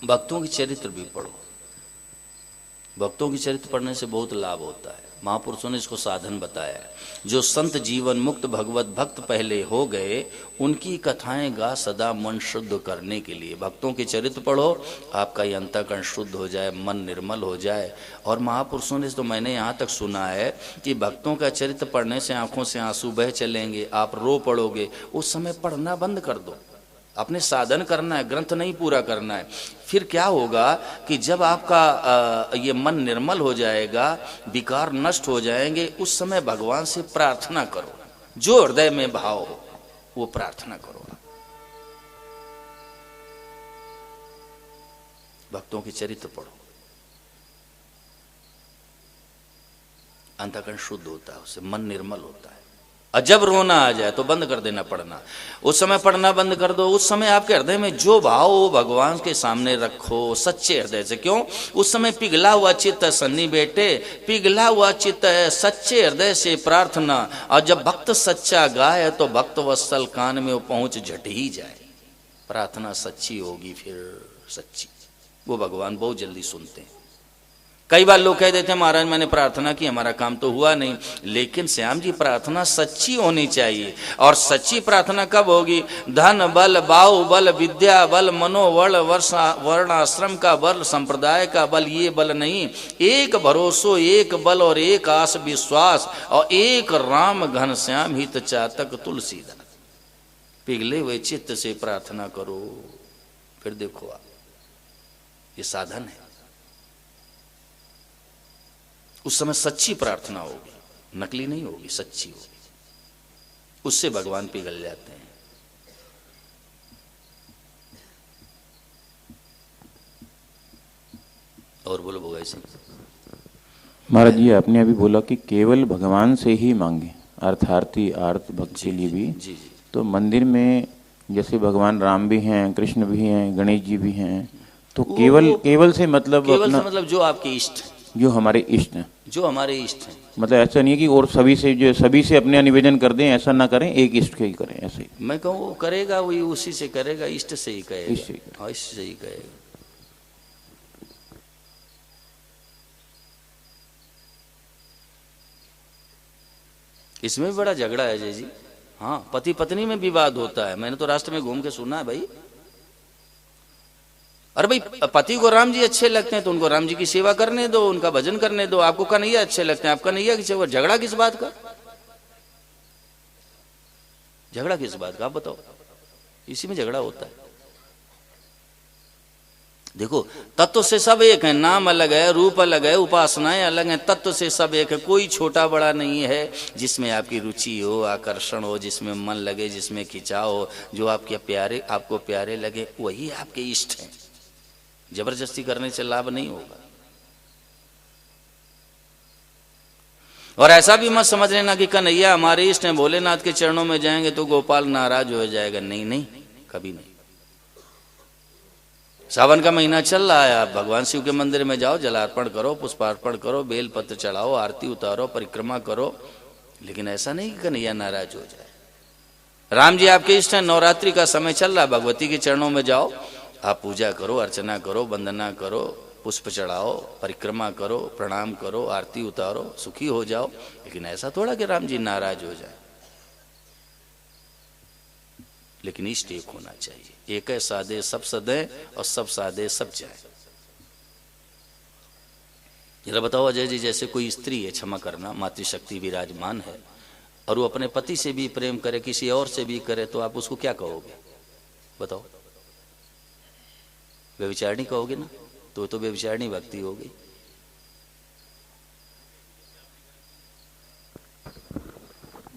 भक्तों की चरित्र भी पढ़ो। भक्तों की चरित्र पढ़ने से बहुत लाभ होता है। महापुरुषों ने इसको साधन बताया है। जो संत जीवन मुक्त भगवत भक्त पहले हो गए, उनकी कथाएं गा सदा मन शुद्ध करने के लिए। भक्तों के चरित्र पढ़ो, आपका ये अंतःकरण शुद्ध हो जाए, मन निर्मल हो जाए। और महापुरुषों ने तो मैंने यहाँ तक सुना है कि भक्तों का चरित्र पढ़ने से आंखों से आंसू बह चलेंगे, आप रो पड़ोगे। उस समय पढ़ना बंद कर दो, अपने साधन करना है, ग्रंथ नहीं पूरा करना है। फिर क्या होगा कि जब आपका ये मन निर्मल हो जाएगा, विकार नष्ट हो जाएंगे, उस समय भगवान से प्रार्थना करो, जो हृदय में भाव हो वो प्रार्थना करो। भक्तों के चरित्र पढ़ो, अंतःकरण शुद्ध होता है, उससे मन निर्मल होता है। और जब रोना आ जाए तो बंद कर देना पढ़ना, उस समय पढ़ना बंद कर दो। उस समय आपके हृदय में जो भाव हो भगवान के सामने रखो सच्चे हृदय से। क्यों? उस समय पिघला हुआ चित्त है सन्नी बेटे, पिघला हुआ चित्त है, सच्चे हृदय से प्रार्थना। और जब भक्त सच्चा गाए तो भक्त वत्सल कान में वो पहुंच झट ही जाए। प्रार्थना सच्ची होगी फिर सच्ची, वो भगवान बहुत जल्दी सुनते हैं। कई बार लोग कह देते हैं महाराज मैंने प्रार्थना की, हमारा काम तो हुआ नहीं। लेकिन श्याम जी, प्रार्थना सच्ची होनी चाहिए। और सच्ची प्रार्थना कब होगी? धन बल, बाहु बल, विद्या बल, मनोबल, वर्ण आश्रम का बल, संप्रदाय का बल, ये बल नहीं। एक भरोसो, एक बल और एक आस विश्वास, और एक राम घन श्याम हित चातक तुलसीदास। पिघले हुए चित्त से प्रार्थना करो, फिर देखो आप, ये साधन है। उस समय सच्ची प्रार्थना होगी, नकली नहीं होगी, सच्ची होगी। उससे भगवान पिघल जाते हैं। और बोलो भोगाई सिंह। महाराज जी, आपने अभी बोला कि केवल भगवान से ही मांगे, अर्थार्थी अर्थ भक्त के लिए भी। जी जी। तो मंदिर में जैसे भगवान राम भी हैं, कृष्ण भी हैं, गणेश जी भी हैं, तो केवल से मतलब केवल से मतलब जो आपके इष्ट, जो हमारे इष्ट हैं, जो हमारे इष्ट हैं। मतलब ऐसा नहीं है कि और सभी से अपने निवेदन कर दें, ऐसा ना करें, एक इष्ट के ही करें। ऐसे ही मैं कहूँ वो करेगा, वही उसी से करेगा, इष्ट से ही कहेगा, इष्ट से ही कहेगा। इसमें भी बड़ा झगड़ा है जय जी। हाँ, पति पत्नी में विवाद होता है, मैंने तो राष्ट्र में घूम के सुना है भाई। अरे भाई, पति को राम जी अच्छे लगते हैं तो उनको राम जी की सेवा करने दो, उनका भजन करने दो। आपको कन्हैया अच्छे लगते हैं, आप कन्हैया की सेवा। झगड़ा किस बात का? झगड़ा किस बात का आप बताओ? इसी में झगड़ा होता है। देखो, तत्व से सब एक है, नाम अलग है, रूप अलग है, उपासनाएं अलग हैं, तत्व से सब एक है। कोई छोटा बड़ा नहीं है। जिसमें आपकी रुचि हो, आकर्षण हो, जिसमें मन लगे, जिसमें खिंचाव हो, जो आपको प्यारे लगे, वही आपके इष्ट हैं। जबरदस्ती करने से लाभ नहीं होगा। और ऐसा भी मत समझ लेना कि कन्हैया हमारे इष्ट हैं, भोलेनाथ के चरणों में जाएंगे तो गोपाल नाराज हो जाएगा। नहीं नहीं, कभी नहीं। सावन का महीना चल रहा है, आप भगवान शिव के मंदिर में जाओ, जलार्पण करो, पुष्पार्पण करो, बेल पत्र चढ़ाओ, आरती उतारो, परिक्रमा करो, लेकिन ऐसा नहीं कि कन्हैया नाराज हो जाए। राम जी आपके इष्ट हैं, नवरात्रि का समय चल रहा है, भगवती के चरणों में जाओ, आप पूजा करो, अर्चना करो, वंदना करो, पुष्प चढ़ाओ, परिक्रमा करो, प्रणाम करो, आरती उतारो, सुखी हो जाओ। लेकिन ऐसा थोड़ा कि राम जी नाराज हो जाए। लेकिन इष्ट एक होना चाहिए, एक है साधे सब सदे और सब साधे सब जाए। जरा बताओ अजय जी, जैसे कोई स्त्री है, क्षमा करना, मातृशक्ति विराजमान है, और वो अपने पति से भी प्रेम करे, किसी और से भी करे, तो आप उसको क्या कहोगे? बताओ, व्यभिचारिणी कहोगे ना? तो व्यभिचारिणी भक्ति होगी।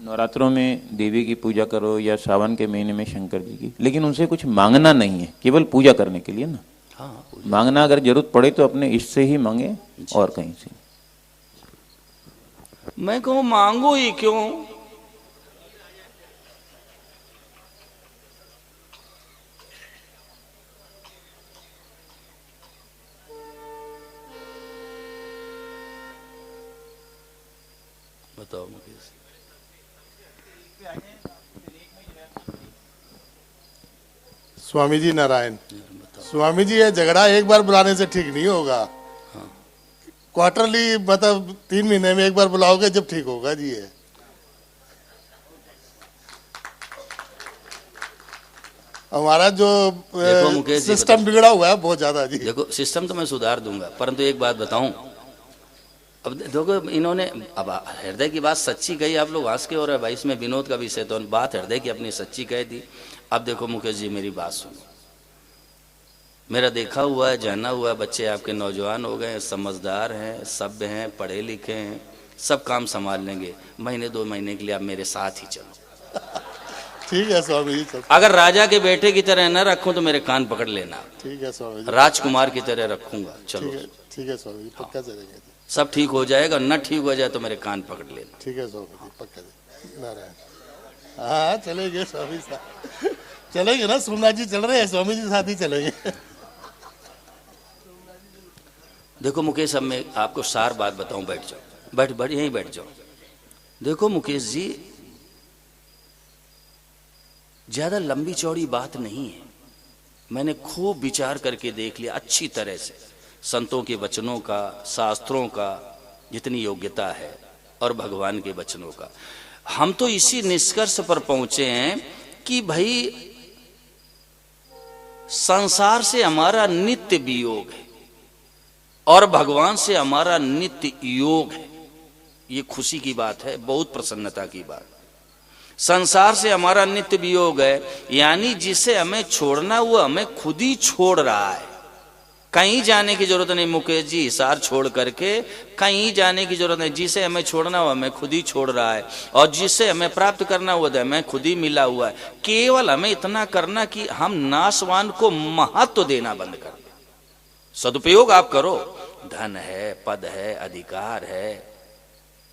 नवरात्रों में देवी की पूजा करो या सावन के महीने में शंकर जी की, लेकिन उनसे कुछ मांगना नहीं है, केवल पूजा करने के लिए ना। हाँ, मांगना अगर जरूरत पड़े तो अपने इष्ट से ही मांगे और कहीं से। मैं कहूं मांगो ही क्यों? बताओ मुकेश। स्वामी जी नारायण। स्वामी जी, ये झगड़ा एक बार बुलाने से ठीक नहीं होगा। क्वार्टरली मतलब 3 महीने में एक बार बुलाओगे जब ठीक होगा जी। ये हमारा जो सिस्टम बिगड़ा हुआ है बहुत ज्यादा जी। देखो, सिस्टम तो मैं सुधार दूंगा, परंतु एक बात बताऊं, अब देखो इन्होंने अब हृदय की बात सच्ची कही, आप लोग हंस के, और भाई इसमें विनोद का विषय, तो बात हृदय की अपनी सच्ची कह दी। अब देखो मुकेश जी, मेरी बात सुनो, मेरा देखा हुआ है, जाना हुआ है, बच्चे आपके नौजवान हो गए, समझदार हैं, सभ्य हैं, पढ़े लिखे हैं, सब काम संभाल लेंगे। महीने 2 महीने के लिए आप मेरे साथ ही चलो। ठीक है स्वामी जी। अगर राजा के बेटे की तरह न रखूं तो मेरे कान पकड़ लेना। ठीक है स्वामी जी। राजकुमार की तरह रखूंगा। चलो ठीक है स्वामी जी, पक्का चलेंगे। सब ठीक हो जाएगा, न ठीक हो जाए तो मेरे कान पकड़ लेना। ठीक है स्वामी जी, पक्का नारायण। हाँ चलेंगे स्वामी साहब, चलेंगे ना। सोमनाथ जी चल रहे हैं, स्वामी जी साथ ही चलेंगे। देखो मुकेश, अब मैं आपको सार बात बताऊं, बैठ जाओ, बैठ यहीं बैठ जाओ। देखो मुकेश जी, ज्यादा लंबी चौड़ी बात नहीं है, मैंने खूब विचार करके देख लिया अच्छी तरह से, संतों के वचनों का, शास्त्रों का जितनी योग्यता है, और भगवान के वचनों का। हम तो इसी निष्कर्ष पर पहुंचे हैं कि भाई संसार से हमारा नित्य वियोग है और भगवान से हमारा नित्य योग है। ये खुशी की बात है, बहुत प्रसन्नता की बात। संसार से हमारा नित्य वियोग है, यानी जिसे हमें छोड़ना वो हमें खुद ही छोड़ रहा है। कहीं जाने की जरूरत नहीं मुकेश जी, हिसार छोड़ करके कहीं जाने की जरूरत नहीं। जिसे हमें छोड़ना हो हमें खुद ही छोड़ रहा है, और जिसे हमें प्राप्त करना हुआ हमें खुद ही मिला हुआ है। केवल हमें इतना करना कि हम नाशवान को महत्व देना बंद कर दें। सदुपयोग आप करो, धन है, पद है, अधिकार है,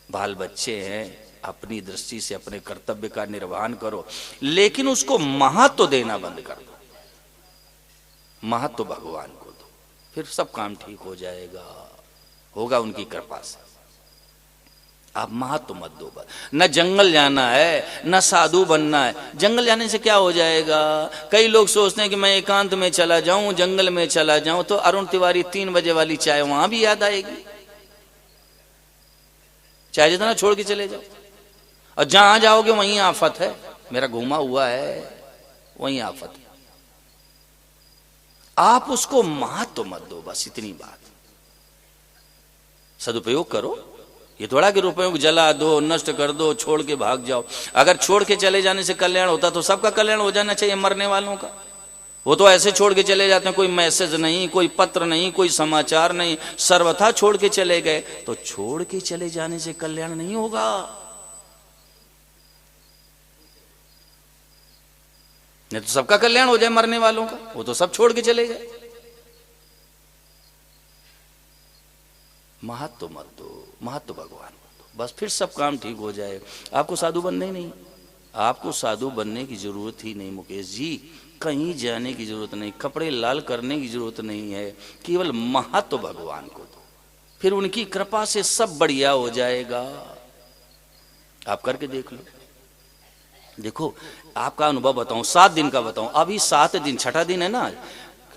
बाल बच्चे हैं, अपनी दृष्टि से अपने कर्तव्य का निर्वहन करो, लेकिन उसको महत्व देना बंद कर दो। महत्व भगवान को दो, फिर सब काम ठीक हो जाएगा, होगा उनकी कृपा से। आप महत्व मत दो। न जंगल जाना है, न साधु बनना है। जंगल जाने से क्या हो जाएगा? कई लोग सोचते हैं कि मैं एकांत में चला जाऊं, जंगल में चला जाऊं, तो अरुण तिवारी 3 बजे वाली चाय वहां भी याद आएगी। चाहे जितना छोड़ के चले जाओ, और जहां जाओगे वहीं आफत है। मेरा घूमा हुआ है, वहीं आफत है। आप उसको महत्व मत दो, बस इतनी बात। सदुपयोग करो। ये थोड़ा कि रुपयों को जला दो, नष्ट कर दो, छोड़ के भाग जाओ। अगर छोड़ के चले जाने से कल्याण होता तो सबका कल्याण हो जाना चाहिए, मरने वालों का। वो तो ऐसे छोड़ के चले जाते हैं, कोई मैसेज नहीं, कोई पत्र नहीं, कोई समाचार नहीं, सर्वथा छोड़ के चले गए। तो छोड़ के चले जाने से कल्याण नहीं होगा। नहीं तो सबका कल्याण हो जाए मरने वालों का, वो तो सब छोड़ के चले गए। महत्व मत दो, महत्व भगवान को दो, बस फिर सब काम ठीक हो जाए। आपको साधु बनना ही नहीं, आपको साधु बनने की जरूरत ही नहीं मुकेश जी, कहीं जाने की जरूरत नहीं, कपड़े लाल करने की जरूरत नहीं है, केवल महत्व भगवान को दो, फिर उनकी कृपा से सब बढ़िया हो जाएगा। आप करके देख लो। देखो आपका अनुभव बताऊं, 7 दिन का बताऊं, अभी 7 दिन, छठा दिन है ना, आज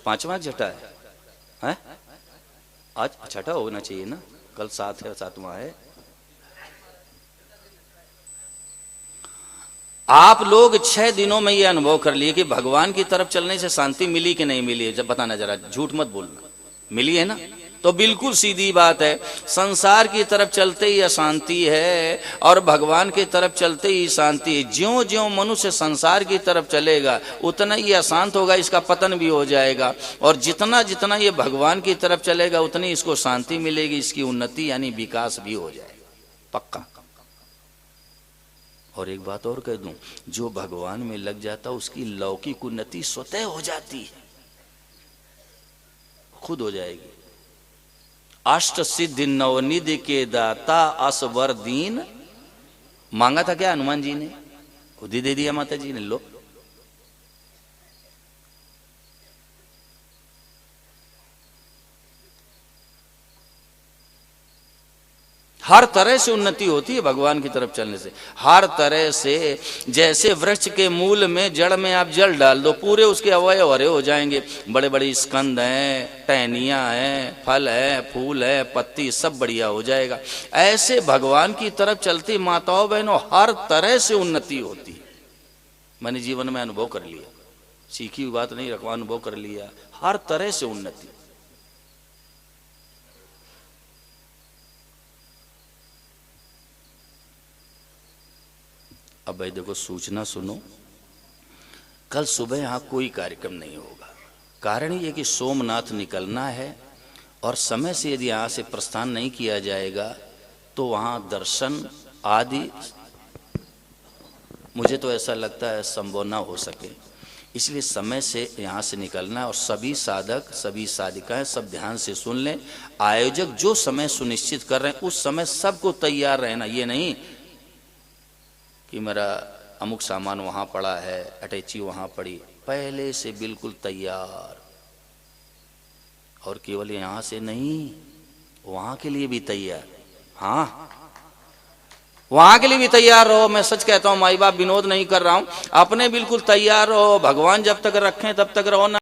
5वां छठा है? आज छठा होना चाहिए ना, कल 7 है, 7वां है। आप लोग 6 दिनों में ये अनुभव कर लिए कि भगवान की तरफ चलने से शांति मिली कि नहीं मिली है? जब बताना जरा, झूठ मत बोलना, मिली है ना? तो बिल्कुल सीधी बात है, संसार की तरफ चलते ही अशांति है और भगवान की तरफ चलते ही शांति है। ज्यों ज्यों मनुष्य संसार की तरफ चलेगा उतना ही अशांत होगा, इसका पतन भी हो जाएगा, और जितना जितना ये भगवान की तरफ चलेगा उतनी इसको शांति मिलेगी, इसकी उन्नति यानी विकास भी हो जाएगा, पक्का। और एक बात और कह दूं, जो भगवान में लग जाता उसकी लौकिक उन्नति स्वतः हो जाती है, खुद हो जाएगी। अष्ट सिद्धि नवनिधि के दाता असवर दीन, मांगा था क्या हनुमान जी ने? खुद ही दे दिया माता जी ने। लो, हर तरह से उन्नति होती है भगवान की तरफ चलने से, हर तरह से। जैसे वृक्ष के मूल में, जड़ में आप जल डाल दो, पूरे उसके अवयव हरे हो जाएंगे, बड़े बड़े स्कंद हैं, टहनियां हैं, फल है, फूल है, पत्ती, सब बढ़िया हो जाएगा। ऐसे भगवान की तरफ चलती माताओं बहनों हर तरह से उन्नति होती है। मैंने जीवन में अनुभव कर लिया, सीखी हुई बात नहीं, रखवा अनुभव कर लिया, हर तरह से उन्नति। अब भाई देखो, सूचना सुनो, कल सुबह यहां कोई कार्यक्रम नहीं होगा। कारण ये कि सोमनाथ निकलना है और समय से यदि यहां से प्रस्थान नहीं किया जाएगा तो वहां दर्शन आदि मुझे तो ऐसा लगता है संभव ना हो सके। इसलिए समय से यहाँ से निकलना है और सभी साधक, सभी साधिकाएं सब ध्यान से सुन लें। आयोजक जो समय सुनिश्चित कर रहे हैं उस समय सबको तैयार रहना। ये नहीं कि मेरा अमुक सामान वहाँ पड़ा है, अटैची वहाँ पड़ी, पहले से बिल्कुल तैयार। और केवल यहाँ से नहीं, वहाँ के लिए भी तैयार। हाँ, वहां के लिए भी तैयार रहो। मैं सच कहता हूं, माई बाप विनोद नहीं कर रहा हूं, अपने बिल्कुल तैयार रहो। भगवान जब तक रखें तब तक रहो ना।